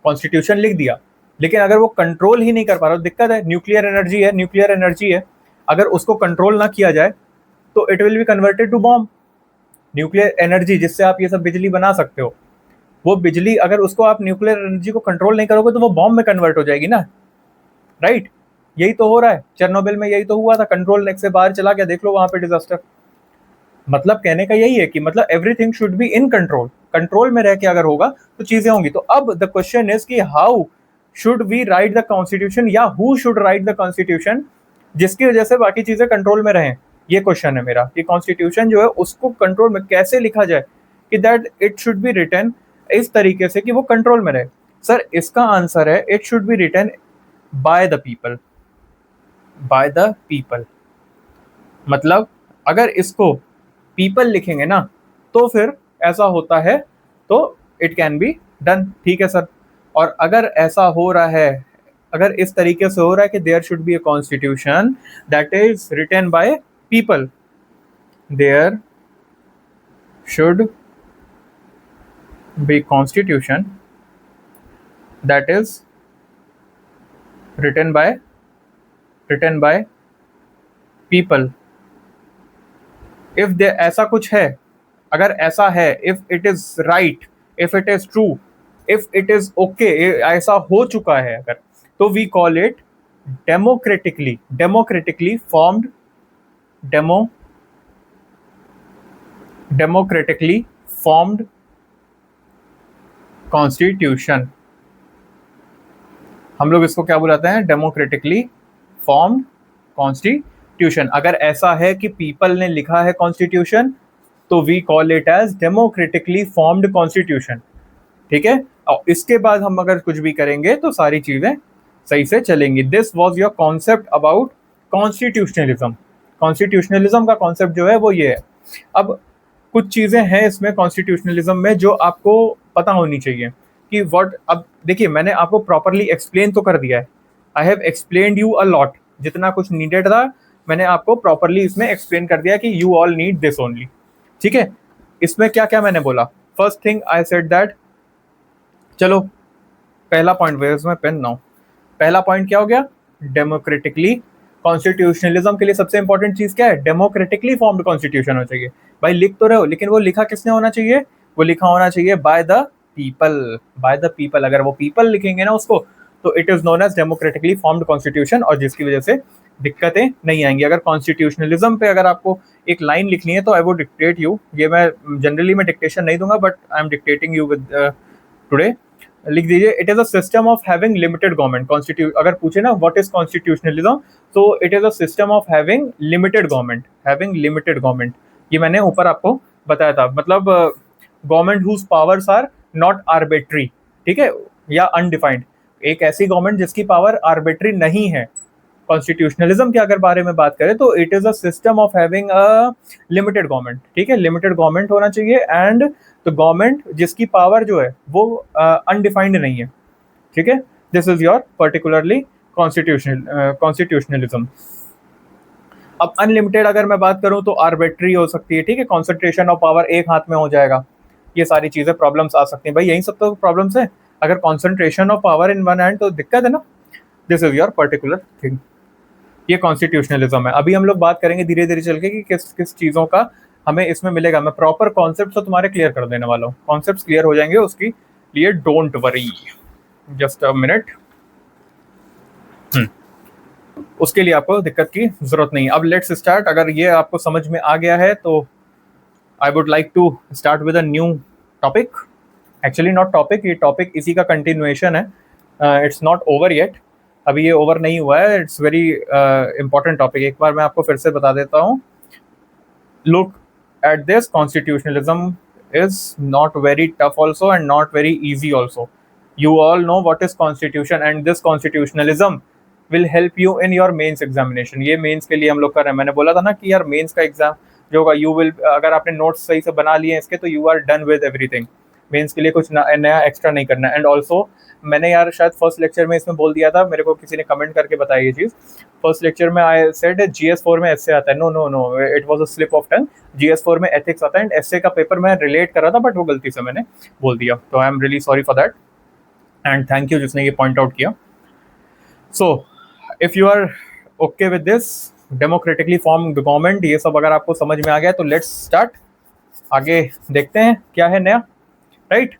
कॉन्स्टिट्यूशन लिख दिया, लेकिन अगर वो कंट्रोल ही नहीं कर पा रहा, दिक्कत है। न्यूक्लियर एनर्जी है, अगर उसको कंट्रोल ना किया जाए तो it will be converted to bomb. Nuclear energy जिससे आप ये सब बिजली बना सकते हो, वो बिजली अगर उसको आप न्यूक्लियर एनर्जी को कंट्रोल नहीं करोगे तो वो बॉम्ब में कन्वर्ट हो जाएगी ना, राइट। यही तो हो रहा है चेरनोबिल में, यही तो हुआ था। कंट्रोल नेक से बाहर चला गया, देख लो वहां पे डिजास्टर। मतलब कहने का यही है कि मतलब everything should be in control, control में रह के अगर होगा तो चीजें होंगी। तो अब द क्वेश्चन इज कि how should we write the constitution, या who should write the constitution जिसकी वजह से बाकी चीजें कंट्रोल में रहें। ये क्वेश्चन है मेरा कि कॉन्स्टिट्यूशन जो है उसको कंट्रोल में कैसे लिखा जाए कि that it should be written इस तरीके से कि वो कंट्रोल में रहे। सर इसका आंसर है it should be written by the people, by the people. मतलब अगर इसको पीपल लिखेंगे ना तो फिर ऐसा होता है, तो इट कैन बी डन, ठीक है सर। और अगर ऐसा हो रहा है, अगर इस तरीके से हो रहा है कि there should be a constitution that is written by people, there should be constitution that is written by people. If they ऐसा कुछ है, अगर ऐसा है, if it is right, if it is true, if it is okay, ऐसा हो चुका है अगर, तो we call it democratically formed democratically formed constitution. हम लोग इसको क्या बुलाते हैं? Democratically formed constitution. अगर ऐसा है कि पीपल ने लिखा है कॉन्स्टिट्यूशन तो we call it as democratically formed constitution, ठीक है। और इसके बाद हम अगर कुछ भी करेंगे तो सारी चीजें सही से चलेंगी। This was your concept about constitutionalism. Constitutionalism का कॉन्सेप्ट जो है वो ये है। अब कुछ चीजें हैं इसमें कॉन्स्टिट्यूशनलिज्म में जो आपको पता होनी चाहिए कि व्हाट। अब देखिए मैंने आपको प्रॉपरली एक्सप्लेन तो कर दिया है, I have explained you a lot, जितना कुछ नीडेड था मैंने आपको प्रॉपरली इसमें एक्सप्लेन कर दिया कि you all need this only, ठीक है। इसमें क्या क्या मैंने बोला? First thing I said that, चलो पहला पॉइंट, वेयर में पेन नाउ, पहला पॉइंट क्या हो गया? डेमोक्रेटिकली। कॉन्स्टिट्यूशनलिज्म के लिए सबसे इंपॉर्टेंट चीज क्या है? डेमोक्रेटिकली फॉर्म्ड कॉन्स्टिट्यूशन होना चाहिए। भाई लिख तो रहे हो, लेकिन वो लिखा किसने होना चाहिए? वो लिखा होना चाहिए by the people, by the people. अगर वो पीपल लिखेंगे ना उसको, तो it is known as democratically formed constitution, और जिसकी वजह से दिक्कतें नहीं आएंगी। अगर कॉन्स्टिट्यूशनलिज्म पे अगर आपको एक लाइन लिखनी है तो आई वुड डिक्टेट यू, ये मैं जनरली मैं डिक्टेशन नहीं दूंगा but I am dictating you with today. लिख दीजिए, it is a system of having limited government. अगर पूछे ना व्हाट इज कॉन्स्टिट्यूशनलिज्म, तो it is a system of having limited government, having limited government. ये मैंने ऊपर आपको बताया था। मतलब government whose powers are not arbitrary, ठीक है, या अनडिफाइंड। एक ऐसी गवर्नमेंट जिसकी पावर आर्बिट्री नहीं है। कॉन्स्टिट्यूशनलिज्म के अगर बारे में बात करें तो it is a system of having a limited government, ठीक है, लिमिटेड गवर्नमेंट होना चाहिए। एंड तो गवर्नमेंट जिसकी पावर जो है वो अनडिफाइंड नहीं है, ठीक है। This is your particularly constitutionalism. अब अनलिमिटेड अगर मैं बात करूं तो आर्बिट्री हो सकती है, ठीक है, कॉन्सेंट्रेशन ऑफ पावर एक हाथ में हो जाएगा, ये सारी चीजें प्रॉब्लम्स आ सकती हैं। भाई यही सब तो प्रॉब्लम्स है, अगर concentration of power in one hand तो दिक्कत है ना। This is your particular thing, ये कॉन्स्टिट्यूशनलिज्म है। अभी हम लोग बात करेंगे धीरे धीरे चल के कि किस किस चीज़ों का हमें इसमें मिलेगा। मैं प्रॉपर कॉन्सेप्ट तो तुम्हारे क्लियर कर देने वाला हूँ, कॉन्सेप्ट क्लियर हो जाएंगे उसकी लिए, don't worry, just a minute. उसके लिए आपको दिक्कत की जरूरत नहीं। अब लेट्स स्टार्ट। अगर ये आपको समझ में आ गया है तो I would like to start with a new topic. Actually not topic, ये टॉपिक इसी का कंटिन्यूएशन है। इट्स नॉट ओवर येट, अभी ये ओवर नहीं हुआ है। It's very important topic. एक बार मैं आपको फिर से बता देता हूँ। look at this, constitutionalism is not very tough also and not very easy also. You all know what is constitution, and this constitutionalism will help you in your mains examination. ये mains के लिए हम लोग कर रहे हैं. मैंने बोला था ना कि यार मेंस का एग्जाम जो होगा, यू विल, अगर आपने नोट्स सही से बना लिए हैं इसके, तो you are done with everything. Mains के लिए कुछ नया एक्स्ट्रा नहीं करना. एंड ऑल्सो मैंने यार शायद फर्स्ट लेक्चर में इसमें बोल दिया था, मेरे को किसी ने कमेंट करके बताया ये चीज़. फर्स्ट लेक्चर में आई सेड GS4 में एसए आता है. No no no, it was a slip of tongue. GS4 में एथिक्स आता है, एंड एसए का पेपर मैं रिलेट कर रहा था, बट वो गलती से मैंने बोल दिया. तो I am really sorry for that, and thank you जिसने ये पॉइंट आउट किया. So if you are okay with this democratically form government, ये सब अगर आपको समझ में आ गया तो लेट्स स्टार्ट. आगे देखते हैं क्या है नया, राइट.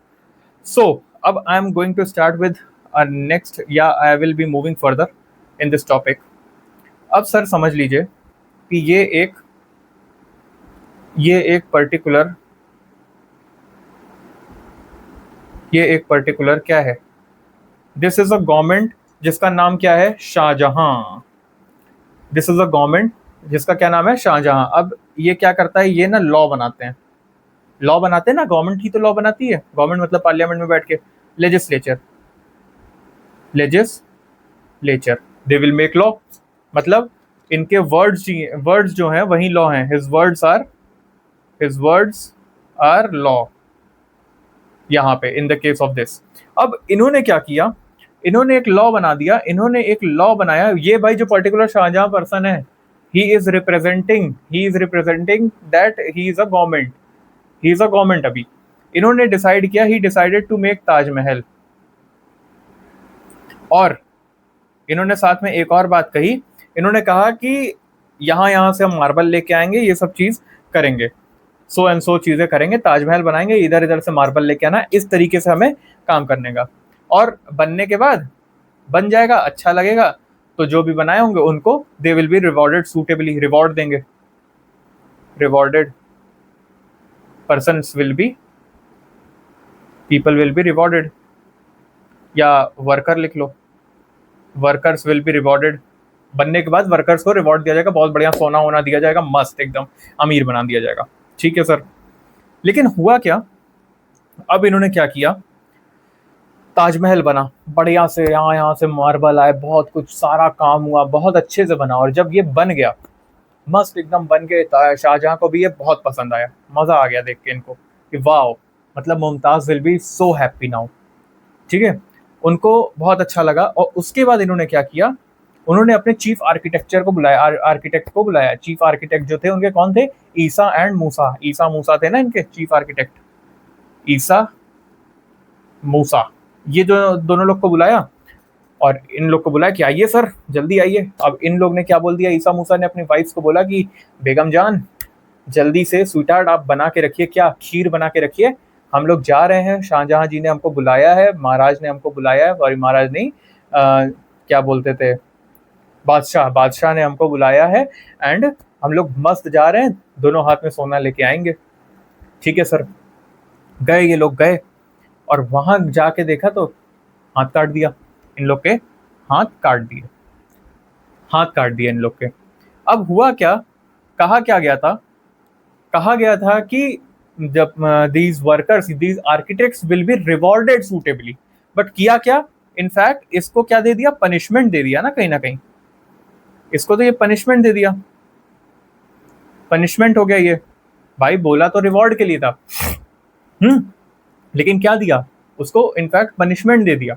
सो अब I am going to start with next, या I will be moving further in this topic. अब सर समझ लीजिए कि ये एक पर्टिकुलर क्या है. दिस इज अ गवर्नमेंट जिसका नाम क्या है, Shahjahan. This is a government जिसका क्या नाम है, शाहजहां. अब ये क्या करता है, ये ना लॉ बनाते हैं. लॉ बनाते हैं ना, गवर्नमेंट ही तो लॉ बनाती है. गवर्नमेंट मतलब पार्लियामेंट में बैठ के. Legislature they will make law. मतलब इनके वर्ड्स जो हैं वही लॉ हैं. हिज वर्ड्स आर लॉ यहाँ पे in the case of this. अब इन्होंने क्या किया, इन्होंने एक लॉ बना दिया. इन्होंने एक लॉ बनाया. ये भाई जो पर्टिकुलर शाहजहां पर्सन है, he is representing that he is a government. अभी इन्होंने डिसाइड किया, he decided to make Taj Mahal. और इन्होंने साथ में एक और बात कही. इन्होंने कहा कि यहाँ से हम मार्बल लेके आएंगे, ये सब चीज़ करेंगे, सो एंड सो चीज़ें करेंगे, ताजमहल बनाएंगे, इधर इधर से मार्बल लेके आना, इस तरीके से हमें काम करने का. और बनने के बाद बन जाएगा, अच्छा लगेगा, तो जो भी बनाए होंगे उनको they will be rewarded suitably. Reward देंगे, rewarded persons will be, people will be rewarded. या वर्कर लिख लो, वर्कर्स विल बी रिवॉर्डेड. बनने के बाद वर्कर्स को रिवॉर्ड दिया जाएगा, बहुत बढ़िया सोना होना दिया जाएगा, मस्त एकदम अमीर बना दिया जाएगा. ठीक है सर. लेकिन हुआ क्या, अब इन्होंने क्या किया, ताजमहल बना बढ़िया से, यहाँ से मार्बल आए, बहुत कुछ सारा काम हुआ, बहुत अच्छे से बना. और जब ये बन गया, मस्त एकदम बन के, शाहजहां को भी ये बहुत पसंद आया, मज़ा आ गया देख के इनको कि वाह, मतलब Mumtaz will be so happy now. ठीक है, उनको बहुत अच्छा लगा. और उसके बाद इन्होंने क्या किया, उन्होंने अपने चीफ आर्किटेक्ट को बुलाया. चीफ आर्किटेक्ट जो थे उनके कौन थे, ईसा एंड मूसा थे ना इनके चीफ आर्किटेक्ट, ईसा मूसा. ये जो दोनों लोग को बुलाया, और इन लोग को बुलाया कि आइए सर जल्दी आइए. अब इन लोग ने क्या बोल दिया, ईसा मूसा ने अपनी वाइफ्स को बोला कि बेगम जान जल्दी से स्वीटार्ट आप बना के रखिए, क्या खीर बना के रखिए, हम लोग जा रहे हैं, शाहजहां जी ने हमको बुलाया है, महाराज ने हमको बुलाया है. सॉरी महाराज नहीं, क्या बोलते थे, बादशाह ने हमको बुलाया है, एंड हम लोग मस्त जा रहे हैं, दोनों हाथ में सोना लेके आएंगे. ठीक है सर. गए, ये लोग गए, और वहाँ जाके देखा तो हाथ काट दिया इन लोग के, हाथ काट दिए इन लोग के. अब हुआ क्या, कहा गया था कि जब these workers, these architects will be rewarded suitably. But किया क्या, इनफैक्ट इसको क्या दे दिया, पनिशमेंट दे दिया ना कहीं. इसको तो ये पनिशमेंट दे दिया, पनिशमेंट हो गया ये. भाई बोला तो रिवॉर्ड के लिए था, लेकिन क्या दिया उसको, इनफैक्ट पनिशमेंट दे दिया.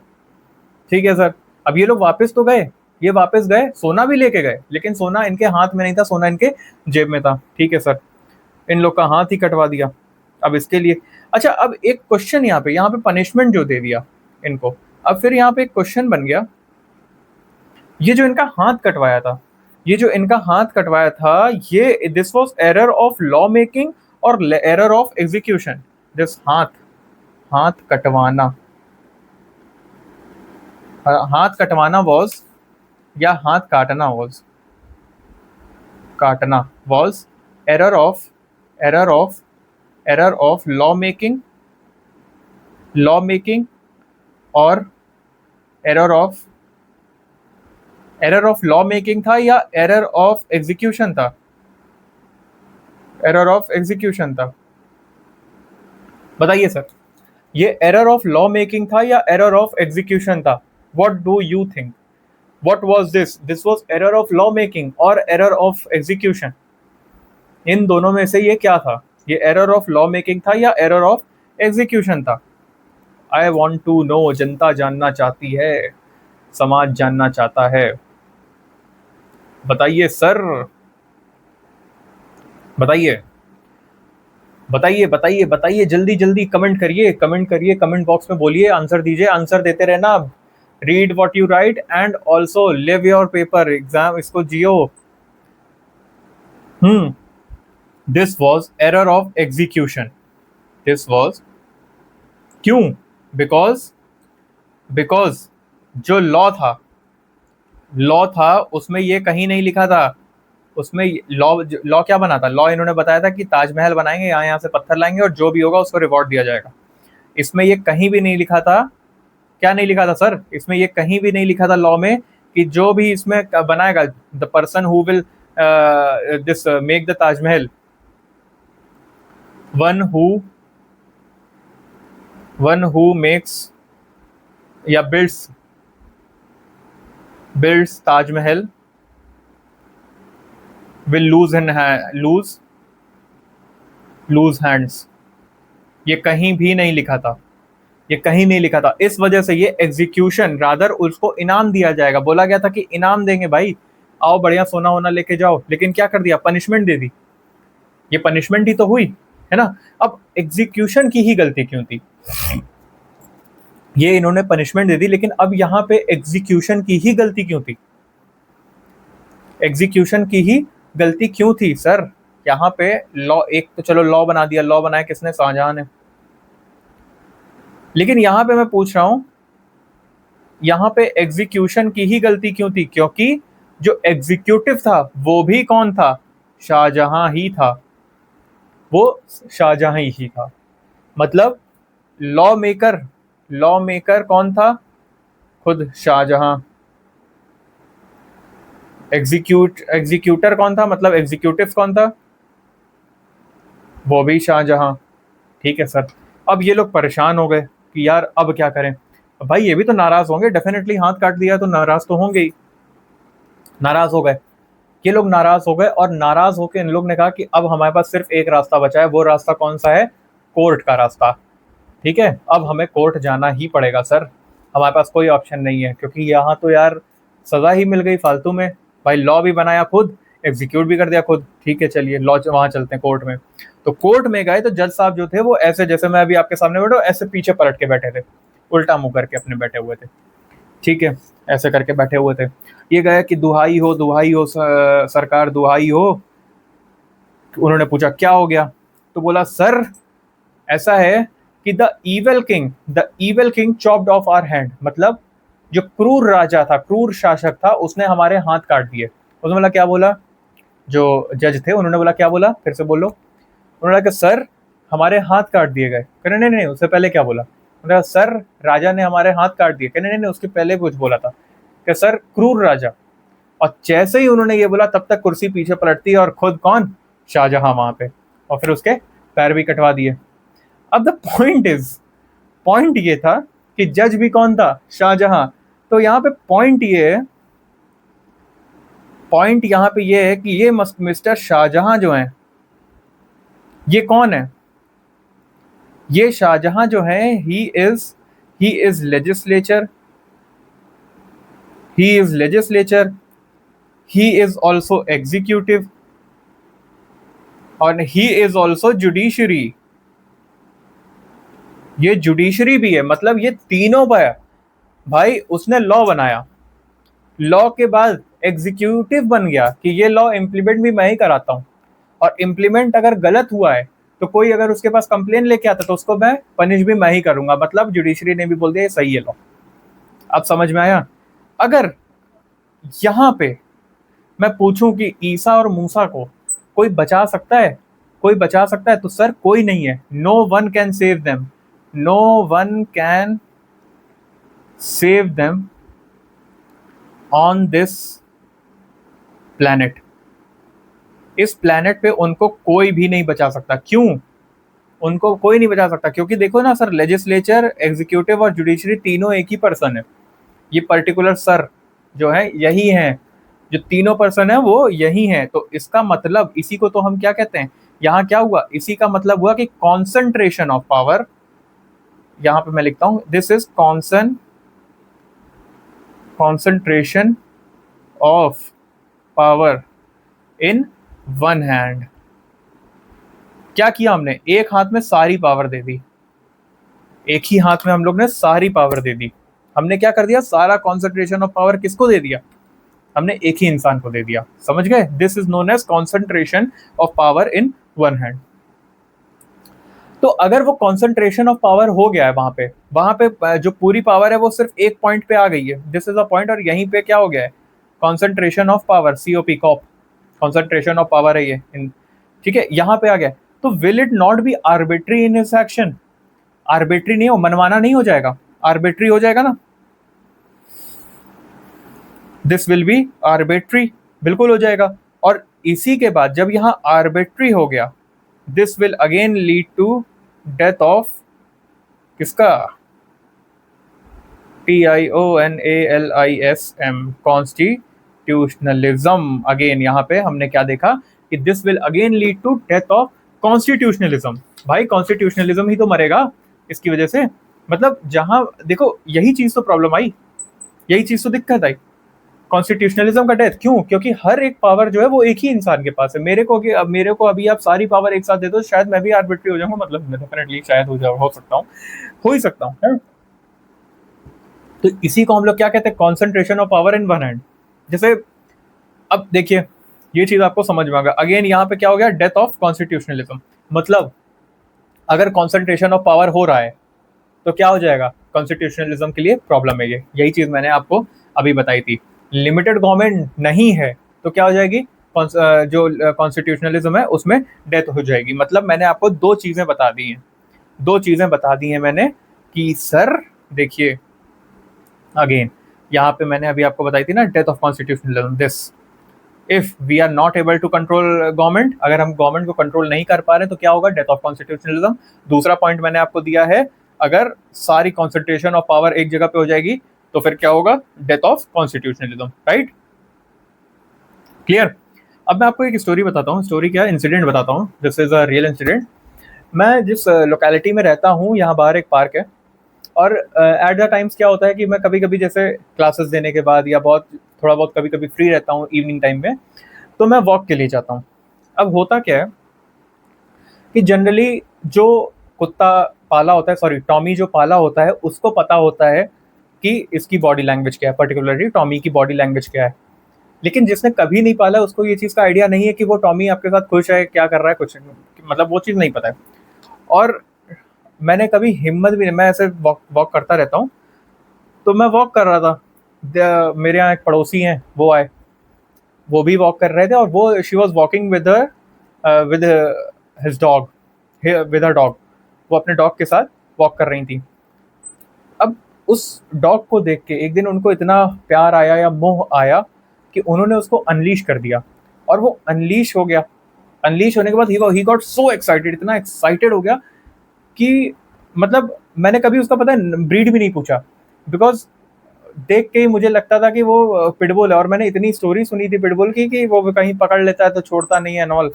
ठीक है सर. अब ये लोग वापस तो गए, सोना भी लेके गए, लेकिन सोना इनके हाथ में नहीं था, सोना इनके जेब में था. ठीक है सर. इन लोग का हाथ ही कटवा दिया. अब इसके लिए, अच्छा, अब एक क्वेश्चन यहाँ पे पनिशमेंट जो दे दिया इनको, अब फिर यहाँ पे एक क्वेश्चन बन गया, ये जो इनका हाथ कटवाया था, ये this was error of law making और एरर ऑफ एग्जीक्यूशन. दिस हाथ कटवाना वॉज, या हाथ काटना was error of law making और एरर ऑफ लॉ मेकिंग था, या एरर ऑफ एग्जीक्यूशन था. एरर ऑफ एग्जीक्यूशन था। बताइए सर, ये एरर ऑफ लॉ मेकिंग था या एरर ऑफ एग्जीक्यूशन था? What do you think? What was this? This was error of law making और एरर ऑफ एग्जीक्यूशन। इन दोनों में से ये क्या था? ये एरर ऑफ लॉ मेकिंग था या एरर ऑफ एग्जीक्यूशन था? I want to know. जनता जानना चाहती है, समाज जानना चाहता है। बताइए सर, बताइए बताइए बताइए बताइए, जल्दी जल्दी कमेंट करिए, कमेंट करिए, कमेंट बॉक्स में बोलिए, आंसर दीजिए, आंसर देते रहना। Read what you write and also live your paper exam, इसको जियो। This was error of execution. This was, क्यों? बिकॉज, बिकॉज जो लॉ था उसमें ये कहीं नहीं लिखा था। उसमें लॉ लॉ क्या बना था? लॉ इन्होंने बताया था कि ताजमहल बनाएंगे, यहाँ यहाँ से पत्थर लाएंगे और जो भी होगा उसको रिवॉर्ड दिया जाएगा। इसमें ये कहीं भी नहीं लिखा था। क्या नहीं लिखा था सर? इसमें ये कहीं भी नहीं लिखा था लॉ में कि जो भी इसमें बनाएगा, the person who will this make the Taj Mahal, one who makes या builds Taj Mahal will lose hands. ये कहीं भी नहीं लिखा था, ये कहीं नहीं लिखा था। इस वजह से ये एग्जीक्यूशन, रादर उसको इनाम दिया जाएगा। बोला गया था कि इनाम देंगे भाई, आओ बढ़िया सोना वोना लेके जाओ, लेकिन क्या कर दिया? पनिशमेंट दे दी। ये पनिशमेंट ही तो हुई, है ना? अब एग्जीक्यूशन की ही गलती क्यों थी? ये इन्होंने पनिशमेंट दे दी, लेकिन अब यहाँ पे एग्जीक्यूशन की ही गलती क्यों थी? एग्जीक्यूशन की ही गलती क्यों थी सर? यहाँ पे लॉ, एक तो चलो लॉ बना दिया, लॉ बनाया किसने? शाहजहां ने। लेकिन यहाँ पे मैं पूछ रहा हूं, यहाँ पे एग्जीक्यूशन की ही गलती क्यों थी? क्योंकि जो एग्जीक्यूटिव था वो भी कौन था? शाहजहां ही था। वो शाहजहां ही था। मतलब लॉ मेकर कौन था? खुद शाहजहां। एग्जीक्यूटर कौन था? मतलब एग्जीक्यूटिव कौन था? वो भी शाहजहां। ठीक है सर। अब ये लोग परेशान हो गए कि यार अब क्या करें। भाई ये भी तो नाराज होंगे, डेफिनेटली हाथ काट दिया तो नाराज तो होंगे ही। नाराज हो गए, ये लोग नाराज हो गए, और नाराज होकर इन लोग ने कहा कि अब हमारे पास सिर्फ एक रास्ता बचा है। वो रास्ता कौन सा है? कोर्ट का रास्ता। ठीक है, अब हमें कोर्ट जाना ही पड़ेगा सर, हमारे पास कोई ऑप्शन नहीं है, क्योंकि यहाँ तो यार सजा ही मिल गई फालतू में। भाई लॉ भी बनाया खुद, एग्जीक्यूट भी कर दिया खुद। ठीक है चलिए, लॉ वहां चलते हैं कोर्ट में। तो कोर्ट में गए तो जज साहब जो थे वो ऐसे, जैसे मैं अभी आपके सामने बैठा हूं, ऐसे पीछे पलट के बैठे थे, उल्टा मुंह करके अपने बैठे हुए थे। ठीक है, ऐसे करके बैठे हुए थे। ये गया कि दुहाई हो, दुहाई हो, सरकार दुहाई हो। उन्होंने पूछा क्या हो गया? तो बोला सर ऐसा है कि the evil king chopped off our hand. मतलब जो क्रूर राजा था, क्रूर शासक था, उसने हमारे हाथ काट दिए। उसने बोला, क्या बोला? जो जज थे उन्होंने बोला, क्या बोला? फिर से बोलो। उन्होंने कहा कि सर हमारे हाथ काट दिए गए। कहने नहीं नहीं, उससे पहले क्या बोला? उन्होंने कहा सर राजा ने हमारे हाथ काट दिए। कहने नहीं नहीं, उसके पहले कुछ बोला था कि सर क्रूर राजा। और जैसे ही उन्होंने ये बोला तब तक कुर्सी पीछे पलटती है, और खुद कौन? शाहजहां वहां पे। और फिर उसके पैर भी कटवा दिए। अब द पॉइंट ये था कि जज भी कौन था? शाहजहां। तो यहाँ पे पॉइंट यहाँ पे ये है कि ये मिस्टर शाहजहां जो है, ये कौन है? ये शाहजहां जो है, he is legislature, he is also executive, और ही इज ऑल्सो जुडिशरी। ये जुडिशरी भी है, मतलब ये तीनों पर। भाई उसने लॉ बनाया, लॉ के बाद एग्जीक्यूटिव बन गया कि ये लॉ इम्प्लीमेंट भी मैं ही कराता हूँ, और इम्प्लीमेंट अगर गलत हुआ है तो कोई अगर उसके पास कंप्लेन लेके आता तो उसको मैं पनिश भी मैं ही करूंगा। मतलब जुडिशरी ने भी बोल दिया ये सही है लॉ। अब समझ में आया? अगर यहाँ पे मैं पूछूं कि ईसा और मूसा को कोई बचा सकता है? कोई बचा सकता है? तो सर कोई नहीं है। No one can save them, no one can save them on this planet। इस प्लेनेट पे उनको कोई भी नहीं बचा सकता। क्यों? उनको कोई नहीं बचा सकता क्योंकि देखो ना सर, लेजिस्लेचर, एग्जीक्यूटिव और जुडिशरी तीनों एक ही पर्सन है। ये पर्टिकुलर सर जो है यही है, जो तीनों पर्सन है वो यही है। तो इसका मतलब इसी को तो हम क्या कहते हैं, यहाँ क्या हुआ, इसी का मतलब हुआ कि कॉन्सेंट्रेशन ऑफ पावर, यहाँ पे मैं लिखता हूं this is concentration of power in one hand. क्या किया हमने, एक हाथ में सारी पावर दे दी, एक ही हाथ में हम लोग ने सारी पावर दे दी। हमने क्या कर दिया, सारा कॉन्सेंट्रेशन ऑफ पावर किसको दे दिया, हमने एक ही इंसान को दे दिया। समझ गए? This is known as concentration of power in one hand. तो अगर वो कॉन्सेंट्रेशन ऑफ पावर हो गया है वहां पे जो पूरी पावर है वो सिर्फ एक पॉइंट पे आ गई है, दिस इज अ पॉइंट, और यहीं पे क्या हो गया है, concentration of power, COP, cop, concentration of power है ये, ठीक है, यहाँ पे आ गया। तो will it not be arbitrary in his action? Arbitrary नहीं हो, मनमाना नहीं हो जाएगा, आर्बिट्री हो जाएगा ना, दिस विल बी आर्बिट्री, बिल्कुल हो जाएगा। और इसी के बाद जब यहाँ आर्बिट्री हो गया, this will again lead to death of किसका, TIONALISM, कॉन्स्टिट्यूशनलिज्म। अगेन यहाँ पे हमने क्या देखा कि this will again lead to death of constitutionalism. भाई कॉन्स्टिट्यूशनलिज्म ही तो मरेगा इसकी वजह से। मतलब जहां देखो यही चीज तो प्रॉब्लम आई, यही चीज तो दिक्कत आई, कॉन्स्टिट्यूशनलिज्म का डेथ। क्यों? क्योंकि हर एक पावर जो है वो एक ही इंसान के पास है। मेरे को अभी आप सारी पावर एक साथ दे दो, शायद मैं भी आर्बिट्री हो जाऊंगा, मतलब मैं डेफिनेटली शायद हो सकता हूँ, हो ही सकता हूँ। तो इसी को हम लोग क्या कहते हैं, concentration of power in one hand. जैसे अब देखिए ये चीज आपको समझ में आएगा। अगेन यहाँ पे क्या हो गया, डेथ ऑफ कॉन्स्टिट्यूशनलिज्म। मतलब अगर कॉन्सेंट्रेशन ऑफ पावर हो रहा है तो क्या हो जाएगा, कॉन्स्टिट्यूशनलिज्म के लिए प्रॉब्लम है ये। यही चीज मैंने आपको अभी बताई थी। लिमिटेड गवर्नमेंट नहीं है तो क्या हो जाएगी, जो कॉन्स्टिट्यूशनलिज्म है उसमें डेथ हो जाएगी। मतलब मैंने आपको दो चीजें बता दी हैं, दो चीजें बता दी हैं मैंने कि सर देखिए, अगेन यहाँ पे मैंने अभी आपको बताई थी ना, death of constitutionalism, this if we are not able to control government, अगर हम गवर्नमेंट को कंट्रोल नहीं कर पा रहे तो क्या होगा, डेथ ऑफ कॉन्स्टिट्यूशनलिज्म। दूसरा पॉइंट मैंने आपको दिया है, अगर सारी कॉन्सेंट्रेशन ऑफ पावर एक जगह पे हो जाएगी तो फिर क्या होगा, death of constitutionalism, right, clear. अब मैं आपको एक स्टोरी बताता हूँ, स्टोरी क्या, इंसिडेंट बताता हूँ, this is a real incident. मैं जिस लोकेलिटी में रहता हूँ यहाँ बाहर एक पार्क है, और एट द टाइम्स क्या होता है कि मैं कभी कभी जैसे क्लासेस देने के बाद या थोड़ा बहुत कभी कभी फ्री रहता हूँ इवनिंग टाइम में, तो मैं वॉक के लिए जाता हूँ। अब होता क्या है कि जनरली जो कुत्ता पाला होता है, सॉरी टॉमी जो पाला होता है, उसको पता होता है कि इसकी बॉडी लैंग्वेज क्या है, पर्टिकुलरली टॉमी की बॉडी लैंग्वेज क्या है। लेकिन जिसने कभी नहीं पाला उसको ये चीज़ का आइडिया नहीं है कि वो टॉमी आपके साथ खुश है, क्या कर रहा है, कुछ मतलब वो चीज़ नहीं पता है। और मैंने कभी हिम्मत भी नहीं, मैं ऐसे वॉक करता रहता हूँ, तो मैं वॉक कर रहा था, मेरे यहाँ एक पड़ोसी हैं, वो आए, वो भी वॉक कर रहे थे, और वो she was walking with his dog, with her dog, वो अपने डॉग के साथ वॉक कर रही थी। अब उस डॉग को देख के एक दिन उनको इतना प्यार आया या मोह आया कि उन्होंने उसको अनलीश कर दिया, और वो अनलीश हो गया। अनलीश होने के बाद ही गॉट सो एक्साइटेड, इतना एक्साइटेड हो गया कि मतलब मैंने कभी उसका पता है ब्रीड भी नहीं पूछा, बिकॉज देख के ही मुझे लगता था कि वो पिटबुल है, और मैंने इतनी स्टोरी सुनी थी पिटबुल की कि वो कहीं पकड़ लेता है तो छोड़ता नहीं है एंड ऑल।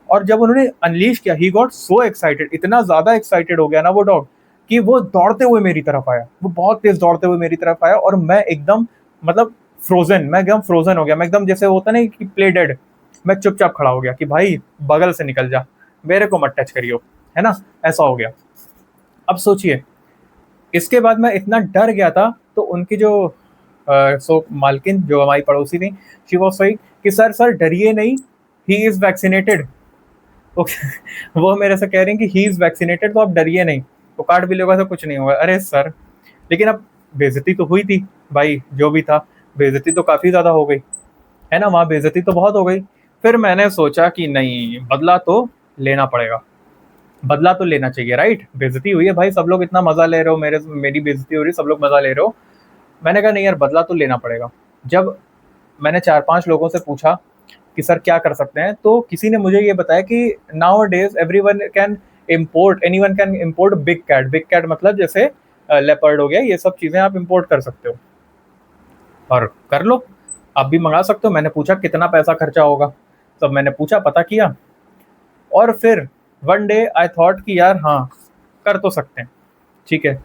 और जब उन्होंने अनलीश किया, ही गॉट सो एक्साइटेड, इतना ज्यादा एक्साइटेड हो गया ना वो डॉग कि वो दौड़ते हुए मेरी तरफ आया, वो बहुत तेज दौड़ते हुए मेरी तरफ आया, और मैं एकदम मतलब मैं एकदम फ्रोजन हो गया, मैं एकदम जैसे होता नहीं कि प्ले डेड, मैं चुपचाप खड़ा हो गया कि भाई बगल से निकल जा, मेरे को मत टच करियो, है ना, ऐसा हो गया। अब सोचिए, इसके बाद मैं इतना डर गया था, तो उनकी जो मालकिन जो हमारी पड़ोसी थी, शी वाज सही कि सर सर डरिए नहीं, ही इज वैक्सीनेटेड। वो मेरे से कह रहे हैं कि ही इज वैक्सीनेटेड, तो आप डरिए नहीं, वो कार्ड भी लेगा तो कुछ नहीं होगा। अरे सर, लेकिन अब बेइज्जती तो हुई थी भाई, जो भी था, बेइज्जती तो काफ़ी ज़्यादा हो गई, है ना, वहाँ बेइज्जती तो बहुत हो गई। फिर मैंने सोचा कि नहीं, बदला तो लेना पड़ेगा, बदला तो लेना चाहिए, राइट। बेइज्जती हुई है भाई, सब लोग इतना मज़ा ले रहे हो, मेरी बेइज्जती हो रही है, सब लोग मज़ा ले रहे हो, मैंने कहा नहीं यार, बदला तो लेना पड़ेगा। जब मैंने 4-5 लोगों से पूछा कि सर क्या कर सकते हैं, तो किसी ने मुझे ये बताया कि nowadays anyone can import big cat. Big cat मतलब जैसे लेपर्ड हो गया, ये सब चीज़ें आप इम्पोर्ट कर सकते हो और कर लो, आप भी मंगा सकते हो। मैंने पूछा कितना पैसा खर्चा होगा, तब मैंने पूछा, पता किया, और फिर वन डे आई थॉट कि यार हाँ कर तो सकते हैं, ठीक है।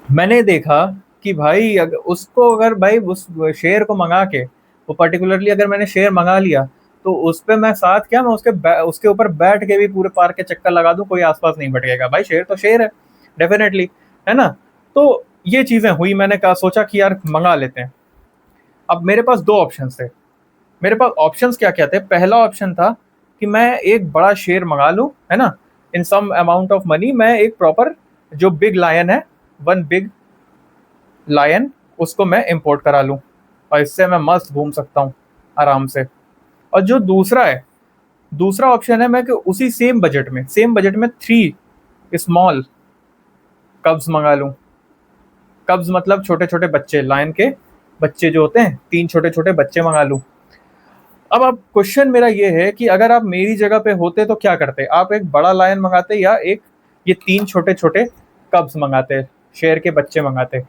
मैंने देखा कि भाई अगर भाई उस शेयर को मंगा के, वो पर्टिकुलरली अगर मैंने शेयर मंगा लिया, तो उस पे मैं साथ क्या, मैं उसके ऊपर बैठ के भी पूरे पार्क के चक्कर लगा दूं, कोई आसपास नहीं भटकेगा। भाई शेयर तो शेयर है, डेफिनेटली, है ना। तो ये चीजें हुई, मैंने कहा सोचा कि यार मंगा लेते हैं। अब मेरे पास दो ऑप्शन थे। मेरे पास ऑप्शंस क्या क्या थे? पहला ऑप्शन था कि मैं एक बड़ा शेयर मंगा लूं, है ना, इन सम अमाउंट ऑफ मनी, मैं एक प्रॉपर जो बिग लायन है, वन बिग लायन, उसको मैं इंपोर्ट करा लूं, और इससे मैं मस्त घूम सकता हूं आराम से। और जो दूसरा ऑप्शन है, मैं कि उसी सेम बजट में 3 स्मॉल कब्स मंगा लूं। कब्स मतलब छोटे छोटे बच्चे, लायन के बच्चे जो होते हैं, 3 छोटे छोटे बच्चे मंगा लूं। अब क्वेश्चन मेरा ये है कि अगर आप मेरी जगह पे होते तो क्या करते? आप एक बड़ा लायन मंगाते या एक ये 3 छोटे छोटे कब्स मंगाते, शेर के बच्चे मंगाते?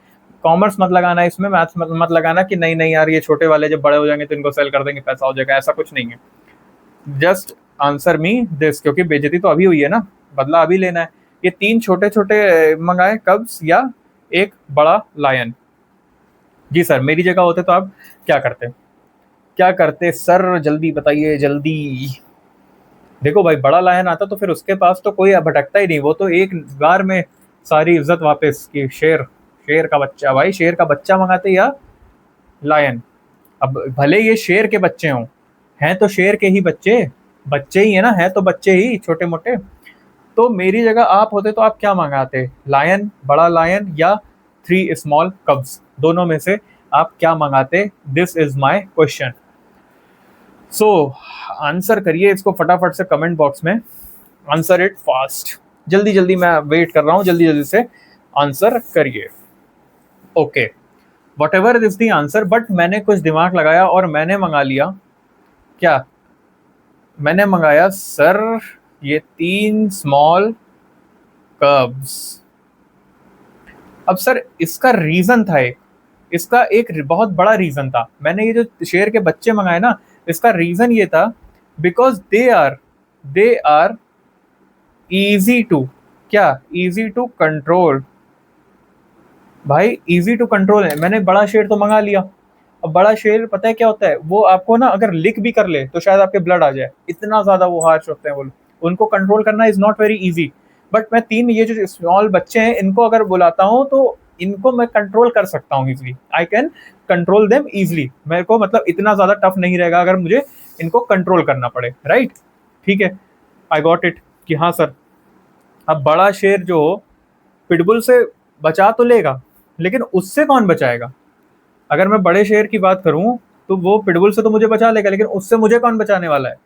कॉमर्स मत लगाना इसमें, मैथ्स मत लगाना कि नहीं नहीं यार ये छोटे वाले जब बड़े हो जाएंगे तो इनको सेल कर देंगे, पैसा हो जाएगा, ऐसा कुछ नहीं है। जस्ट आंसर मी दिस, क्योंकि बेइज्जती तो अभी हुई है ना, बदला अभी लेना है। ये 3 छोटे छोटे मंगाए कब्स या एक बड़ा लायन? जी सर, मेरी जगह होते तो आप क्या करते? क्या करते सर, जल्दी बताइए जल्दी। देखो भाई, बड़ा लायन आता तो फिर उसके पास तो कोई भटकता ही नहीं, वो तो एक बार में सारी इज्जत वापस की। शेर, शेर का बच्चा, भाई शेर का बच्चा मंगाते या लायन? अब भले ये शेर के बच्चे हों, हैं तो शेर के ही बच्चे, बच्चे ही है ना, हैं तो बच्चे ही छोटे मोटे। तो मेरी जगह आप होते तो आप क्या मंगाते? लायन, बड़ा लायन, या 3 स्मॉल कब्स? दोनों में से आप क्या मंगाते? This is my question. So answer करिए इसको फटाफट से कमेंट बॉक्स में, आंसर इट फास्ट, जल्दी जल्दी, मैं वेट कर रहा हूँ, जल्दी जल्दी से आंसर करिए। Okay, what ever is the answer, but मैंने कुछ दिमाग लगाया और मैंने मंगा लिया। क्या मैंने मंगाया सर? ये 3 स्मॉल कब्स। अब सर इसका रीजन था, इसका एक बहुत बड़ा रीजन था। मैंने ये जो शेर के बच्चे मंगाए ना, इसका रीजन ये था because they are easy to, क्या, इजी टू कंट्रोल। भाई इजी टू कंट्रोल है। मैंने बड़ा शेर तो मंगा लिया, अब बड़ा शेर पता है क्या होता है, वो आपको ना अगर लिक भी कर ले तो शायद आपके ब्लड आ जाए, इतना ज्यादा वो हार्श होते हैं वो लोग। उनको कंट्रोल करना is not very easy. But मैं 3 ये जो स्मॉल बच्चे हैं इनको अगर बुलाता हूँ तो इनको मैं कंट्रोल कर सकता हूँ easily, I can control them easily. मेरे को मतलब इतना ज्यादा टफ नहीं रहेगा अगर मुझे इनको कंट्रोल करना पड़े, राइट? ठीक है, आई गॉट इट कि हाँ सर। अब बड़ा शेर जो पिटबुल से बचा तो लेगा, लेकिन उससे कौन बचाएगा? अगर मैं बड़े शेर की बात करूं तो वो पिटबुल से तो मुझे बचा लेगा, लेकिन उससे मुझे कौन बचाने वाला है?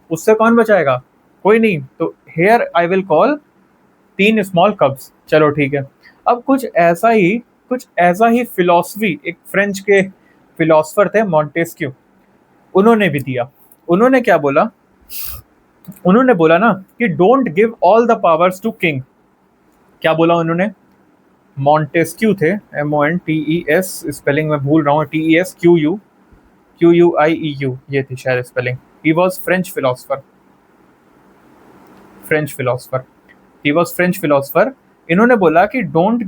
उससे कौन बचाएगा? कोई नहीं। तो here I will call 3 small कब्स। चलो ठीक है। अब कुछ ऐसा ही फिलॉसफी एक फ्रेंच के फिलोसफर थे, मॉन्टेस्क्यू, उन्होंने भी दिया। उन्होंने क्या बोला? उन्होंने बोला ना कि don't give all the powers to king. क्या बोला उन्होंने? मॉन्टेस्क्यू थे, MONTES, स्पेलिंग मैं भूल रहा हूँ, TESQUIEU ये थी शायद spelling. He was French philosopher. He was French philosopher. इन्होंने बोला कि don't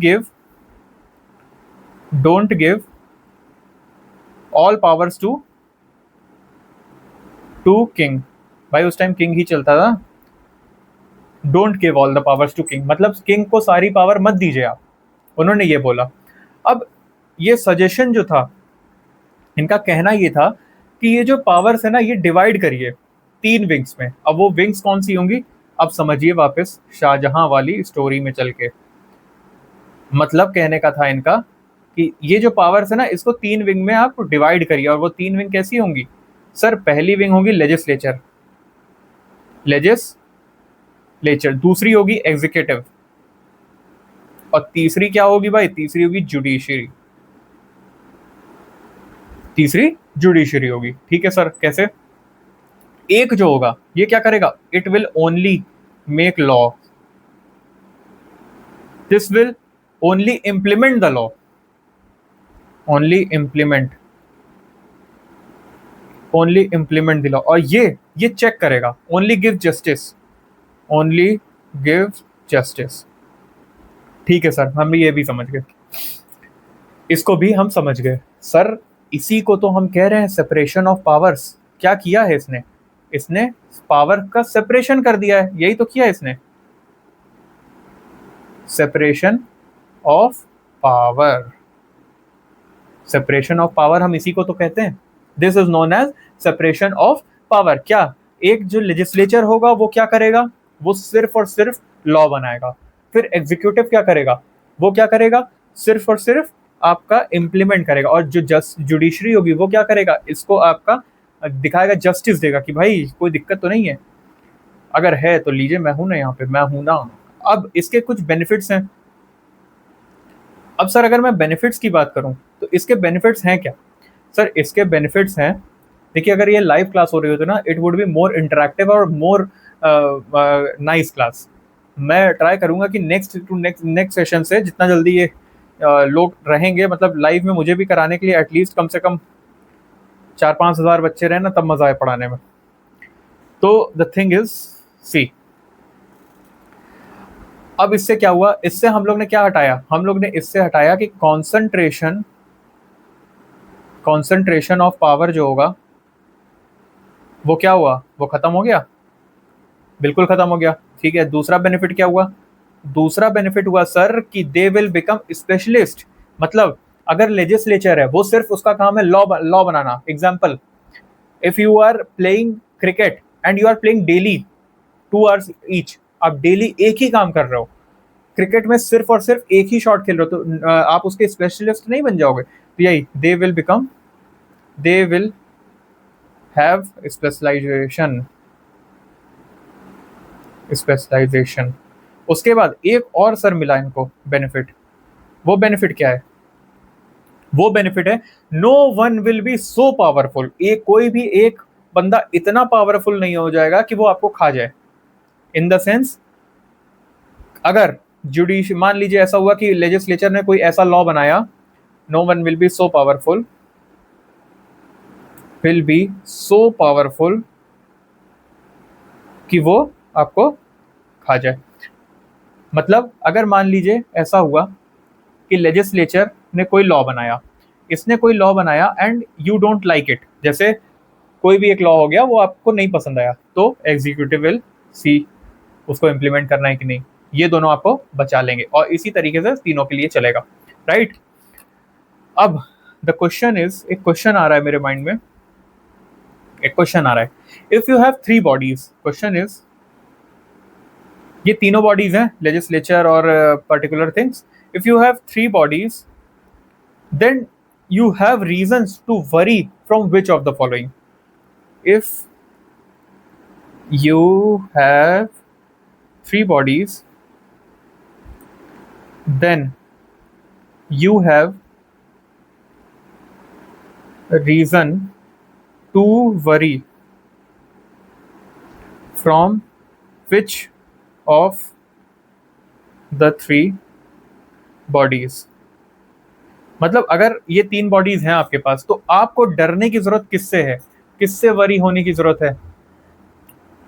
give all powers to king. भाई उस टाइम किंग ही चलता था। Don't give all the powers to king मतलब किंग को सारी पावर मत दीजिए आप, उन्होंने ये बोला। अब ये सजेशन जो था, इनका कहना ये था कि ये जो पावर्स है ना, ये डिवाइड करिए 3 विंग्स में। अब वो विंग्स कौन सी होंगी? अब समझिए वापस शाहजहां वाली स्टोरी में चल के। मतलब कहने का था इनका कि ये जो पावर्स है ना, इसको 3 विंग में आप डिवाइड करिए। और वो 3 विंग कैसी होंगी? सर पहली विंग होगी लेजिस्लेचर, दूसरी होगी एग्जीक्यूटिव, और तीसरी क्या होगी भाई? तीसरी होगी जुडिशरी। तीसरी जुडिशरी होगी। ठीक है सर, कैसे? एक जो होगा ये क्या करेगा, it will only make law, this will only implement the law, only implement, only implement the law, और ये चेक करेगा, only give justice, only give justice. ठीक है सर, हम भी ये भी समझ गए, इसको भी हम समझ गए सर। इसी को तो हम कह रहे हैं सेपरेशन ऑफ पावर्स। क्या किया है इसने? इसने पावर का सेपरेशन कर दिया है, यही तो किया है इसने, separation of power. Separation of power हम इसी को तो कहते हैं, this is known as separation of power. क्या एक जो लेजिस्लेचर होगा वो क्या करेगा, वो सिर्फ और सिर्फ लॉ बनाएगा। फिर एग्जीक्यूटिव क्या करेगा, वो क्या करेगा, सिर्फ और सिर्फ आपका इम्प्लीमेंट करेगा। और जो जस्ट जुडिशरी होगी वो क्या करेगा, इसको आपका दिखाएगा, जस्टिस देगा कि भाई कोई दिक्कत तो नहीं है, अगर है तो लीजिए, मैं हूं ना यहाँ पे, मैं हूं ना। अब इसके कुछ बेनिफिट्स हैं। अब सर अगर मैं बेनिफिट्स की बात करूं तो इसके बेनिफिट्स हैं क्या? सर इसके बेनिफिट्स हैं, देखिए अगर ये लाइव क्लास हो रही होती ना, it would be more interactive और मोर नाइस क्लास। मैं ट्राई करूंगा कि नेक्स्ट सेशन से जितना जल्दी ये लोग रहेंगे, मतलब लाइव में मुझे भी कराने के लिए एटलीस्ट कम से कम 4-5 हज़ार बच्चे रहे ना, तब मजा आए पढ़ाने में। तो द थिंग इज, सी अब इससे क्या हुआ, इससे हम लोग ने क्या हटाया, हम लोग ने इससे हटाया कि कॉन्सेंट्रेशन ऑफ पावर जो होगा वो क्या हुआ, वो खत्म हो गया, बिल्कुल खत्म हो गया। ठीक है, दूसरा बेनिफिट क्या हुआ, दूसरा बेनिफिट हुआ सर कि दे विल बिकम स्पेशलिस्ट। मतलब अगर लेजिस्लेचर है वो सिर्फ उसका काम है लॉ बनाना। Example, if you are playing cricket and you are playing daily 2 hours each, आप डेली एक ही काम कर रहे हो, क्रिकेट में सिर्फ और सिर्फ एक ही शॉट खेल रहे हो, तो आप उसके स्पेशलिस्ट नहीं बन जाओगे। तो यही दे विल हैव स्पेशलाइजेशन। उसके बाद एक और सर मिला इनको बेनिफिट, वो बेनिफिट क्या है, वो बेनिफिट है no one will be so powerful. एक कोई भी एक बंदा इतना पावरफुल नहीं हो जाएगा कि वो आपको खा जाए। इन द सेंस, अगर जुडिश मान लीजिए ऐसा हुआ कि लेजिस्लेचर ने कोई ऐसा लॉ बनाया, no one will be so powerful, कि वो आपको खा जाए। मतलब अगर मान लीजिए ऐसा हुआ कि लेजिस्लेचर ने कोई लॉ बनाया, इसने कोई लॉ बनाया and you don't like it, जैसे कोई भी एक लॉ हो गया वो आपको नहीं पसंद आया, तो एग्जीक्यूटिव विल सी उसको इम्प्लीमेंट करना है कि नहीं, ये दोनों आपको बचा लेंगे। और इसी तरीके से तीनों के लिए चलेगा, राइट। अब द क्वेश्चन इज, एक क्वेश्चन आ रहा है मेरे माइंड में, एक क्वेश्चन आ रहा है, if you have 3 bodies, question is, ये तीनों बॉडीज हैं, लेजिस्लेचर और particular things. If you have 3 bodies, then you have reasons to worry from which of the following? If you have 3 bodies, then you have a reason to worry from which of the 3 bodies? मतलब अगर ये 3 bodies हैं आपके पास, तो आपको डरने की जरूरत किससे है, किससे वरी होने की जरूरत है?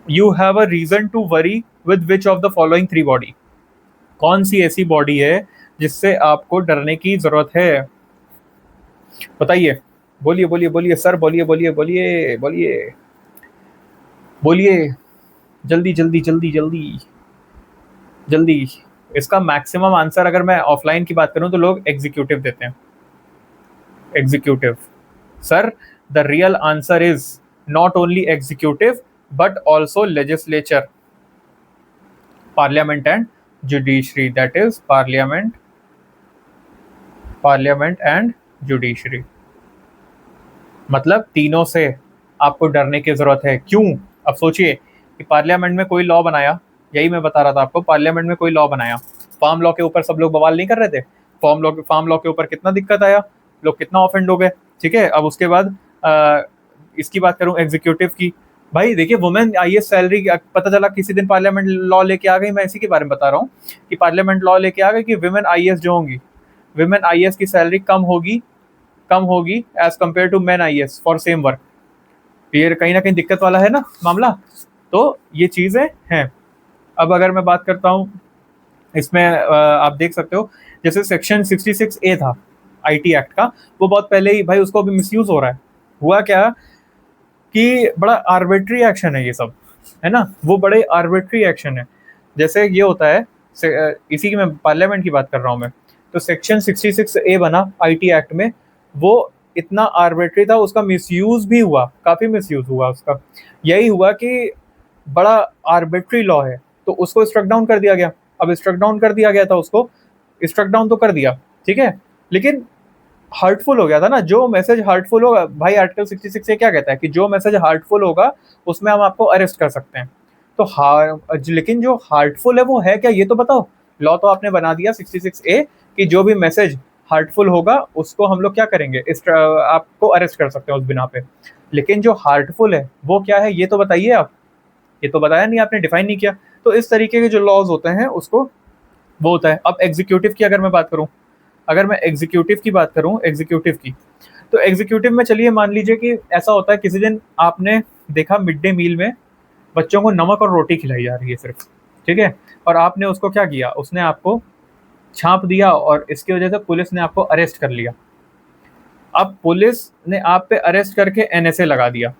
You have a reason to worry with which of the following 3 body? कौन सी ऐसी बॉडी है जिससे आपको डरने की जरूरत है? बताइए, बोलिए बोलिए बोलिए सर, बोलिए बोलिए बोलिए बोलिए बोलिए, जल्दी जल्दी जल्दी जल्दी जल्दी। इसका मैक्सिमम आंसर अगर मैं ऑफलाइन की बात करूं तो लोग एग्जीक्यूटिव देते हैं, executive. Sir the real answer is not only executive but also legislature, parliament and judiciary, that is parliament and judiciary. मतलब तीनों से आपको डरने की जरूरत है। क्यों? अब सोचिए कि पार्लियामेंट में कोई लॉ बनाया, यही मैं बता रहा था आपको, पार्लियामेंट में कोई लॉ बनाया, फार्म लॉ के ऊपर सब लोग बवाल नहीं कर रहे थे, फार्म लॉ के ऊपर कितना दिक्कत आया, लोग कितना ऑफेंड हो गए, ठीक है। अब उसके बाद इसकी बात करूं एग्जीक्यूटिव की, भाई देखिए वुमेन आईएएस सैलरी, पता चला किसी दिन पार्लियामेंट लॉ लेके आ गई, मैं इसी के बारे में बता रहा हूँ कि पार्लियामेंट लॉ लेके आ गई कि विमेन आईएएस जो होंगी, विमेन आईएएस की सैलरी कम होगी as compare to men IAS for same work. ये कहीं ना कहीं दिक्कत वाला है ना मामला। तो ये चीजें हैं। अब अगर मैं बात करता हूँ इसमें, आप देख सकते हो जैसे सेक्शन 66A था आईटी एक्ट का, वो बहुत पहले ही भाई उसको अभी मिसयूज हो रहा है। हुआ क्या कि बड़ा आर्बिट्री एक्शन है ये सब, है ना, वो बड़े आर्बिट्री एक्शन है। जैसे ये होता है, इसी की मैं पार्लियामेंट की बात कर रहा हूँ मैं, तो सेक्शन 66A बना आईटी एक्ट में, वो इतना आर्बिट्री था, उसका मिसयूज भी हुआ, काफी मिसयूज हुआ उसका। यही हुआ कि बड़ा आर्बिट्री लॉ है तो उसको स्ट्रक डाउन कर दिया गया। अब स्ट्रक डाउन कर दिया गया था, उसको स्ट्रक डाउन तो कर दिया, ठीक है, लेकिन हार्टफुल हो गया था ना। जो मैसेज हार्टफुल होगा, भाई आर्टिकल 66 से क्या कहता है कि जो मैसेज हार्टफुल होगा उसमें हम आपको अरेस्ट कर सकते हैं। तो लेकिन जो हार्टफुल है वो है क्या, ये तो बताओ। लॉ तो आपने बना दिया 66A कि जो भी मैसेज हार्टफुल होगा उसको हम लोग क्या करेंगे, आपको अरेस्ट कर सकते हैं उस बिना पे। लेकिन जो हार्टफुल है वो क्या है, ये तो बताइए आप। ये तो बताया नहीं आपने, डिफाइन नहीं किया। तो इस तरीके के जो लॉज होते हैं उसको वो होता है। अब एग्जीक्यूटिव की अगर मैं बात करूं, अगर मैं एग्जीक्यूटिव की बात करूं, एग्जीक्यूटिव की, तो एग्जीक्यूटिव में चलिए मान लीजिए कि ऐसा होता है किसी दिन आपने देखा मिड डे मील में बच्चों को नमक और रोटी खिलाई जा रही है सिर्फ, ठीक है, और आपने उसको क्या किया, उसने आपको छाप दिया और इसकी वजह से पुलिस ने आपको अरेस्ट कर लिया। अब पुलिस ने आप पे अरेस्ट करके एनएसए लगा दिया,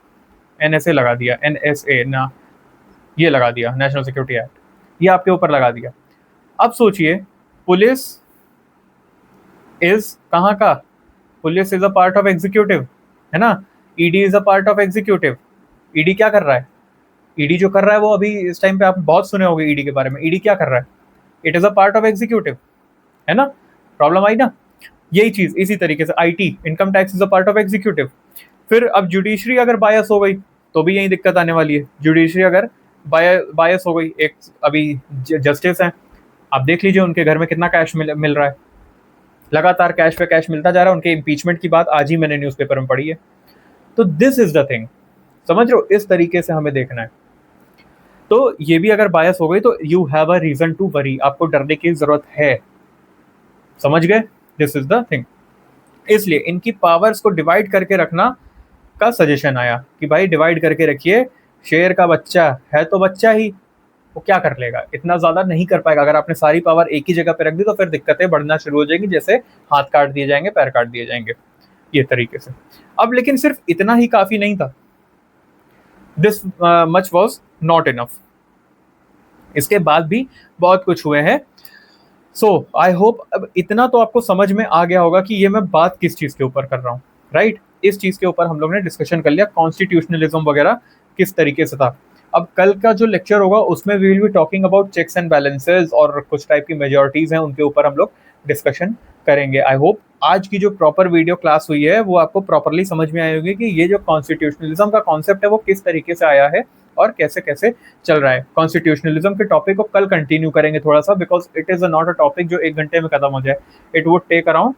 एनएसए लगा दिया, एनएसए ना, ये लगा दिया, नेशनल सिक्योरिटी एक्ट, ये आपके ऊपर लगा दिया। अब सोचिए पुलिस इज कहाँ का, police is a part of executive, है ना, ED is a part of executive. ED क्या कर रहा है, ईडी जो कर रहा है वो अभी इस टाइम पे आप बहुत सुने होंगे ईडी के बारे में। ईडी क्या कर रहा है, it is a part of executive, है ना। प्रॉब्लम आई ना। यही चीज इसी तरीके से IT, income tax is a part of executive. फिर अब जुडिशरी अगर बायस हो गई तो भी यही दिक्कत आने वाली है। जुडिशरी अगर बायस हो गई, एक अभी जस्टिस हैं, आप देख लीजिए उनके घर में कितना कैश मिल रहा है, लगातार कैश पे कैश मिलता जा रहा है। उनके इम्पीचमेंट की बात आज ही मैंने न्यूज़पेपर में पढ़ी है। तो दिस इज द थिंग, समझ रहे हो, इस तरीके से हमें देखना है। तो ये भी अगर बायस हो गई तो you have a reason to worry, आपको डरने की जरूरत है, समझ गए। This is the thing. इसलिए इनकी पावर्स को डिवाइड करके रखना का सजेशन आया कि भाई डिवाइड करके रखिए। शेर का बच्चा है तो बच्चा ही, वो क्या कर लेगा, इतना ज्यादा नहीं कर पाएगा। अगर आपने सारी पावर एक ही जगह पे रख दी तो फिर दिक्कतें बढ़ना शुरू हो जाएंगी, जैसे हाथ काट दिए जाएंगे, पैर काट दिए जाएंगे, ये तरीके से। अब लेकिन सिर्फ इतना ही काफी नहीं था, this much was not enough, इसके बाद भी बहुत कुछ हुए हैं। सो आई होप अब इतना तो आपको समझ में आ गया होगा कि ये मैं बात किस चीज के ऊपर कर रहा हूँ, राइट। इस चीज के ऊपर हम लोग ने डिस्कशन कर लिया, कॉन्स्टिट्यूशनलिज्म वगैरह किस तरीके से था। अब कल का जो लेक्चर होगा उसमें we will be talking about checks and balances और कुछ टाइप की मेजोरिटीज हैं, उनके ऊपर हम लोग डिस्कशन करेंगे। आई होप आज की जो प्रॉपर वीडियो क्लास हुई है वो आपको प्रॉपरली समझ में आई होगी कि ये जो कॉन्स्टिट्यूशनलिज्म का कॉन्सेप्ट है वो किस तरीके से आया है और कैसे कैसे चल रहा है। कॉन्स्टिट्यूशनलिज्म के टॉपिक को कल कंटिन्यू करेंगे थोड़ा सा, because it is not a topic जो एक घंटे में खत्म हो जाए। It would take around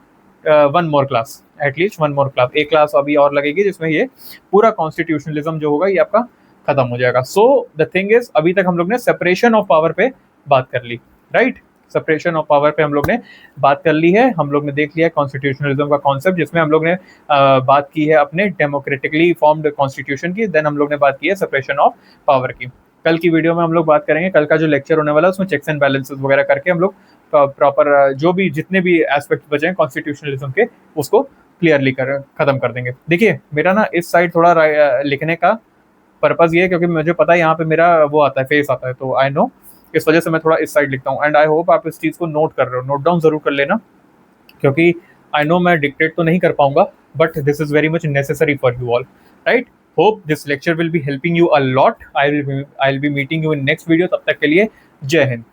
one more class, at least one more class, एक क्लास अभी और लगेगी जिसमें ये पूरा कॉन्स्टिट्यूशनलिज्म जो होगा ये आपका खत्म हो जाएगा। सो द थिंग इज, अभी तक हम लोग ने सेपरेशन ऑफ पावर पे बात कर ली, राइट। सेपरेशन ऑफ पावर पे हम लोग ने बात कर ली है, हम लोग ने देख लिया कॉन्स्टिट्यूशनलिज्म का कॉन्सेप्ट, जिसमें हम लोग ने बात की है अपने डेमोक्रेटिकली फॉर्म्ड कॉन्स्टिट्यूशन की, देन हम लोग ने बात की है सेपरेशन ऑफ पावर की। कल की वीडियो में हम लोग बात करेंगे, कल का जो लेक्चर होने वाला है उसमें चेक्स एंड बैलेंसेस वगैरह करके हम लोग प्रॉपर जो भी जितने भी एस्पेक्ट बचे हैं कॉन्स्टिट्यूशनलिज्म के उसको क्लियरली खत्म कर देंगे। देखिए मेरा ना इस साइड थोड़ा लिखने का पर्पज ये है क्योंकि मुझे पता है यहाँ पे मेरा वो आता है, फेस आता है, तो आई नो इस वजह से मैं थोड़ा इस साइड लिखता हूँ। एंड आई होप आप इस चीज़ को नोट कर रहे हो, नोट डाउन जरूर कर लेना, क्योंकि आई नो मैं डिक्टेट तो नहीं कर पाऊंगा, but this is very much necessary for you all, right. Hope this lecture will be helping you a lot. I will B meeting you in next video, तब तक के लिए जय हिंद।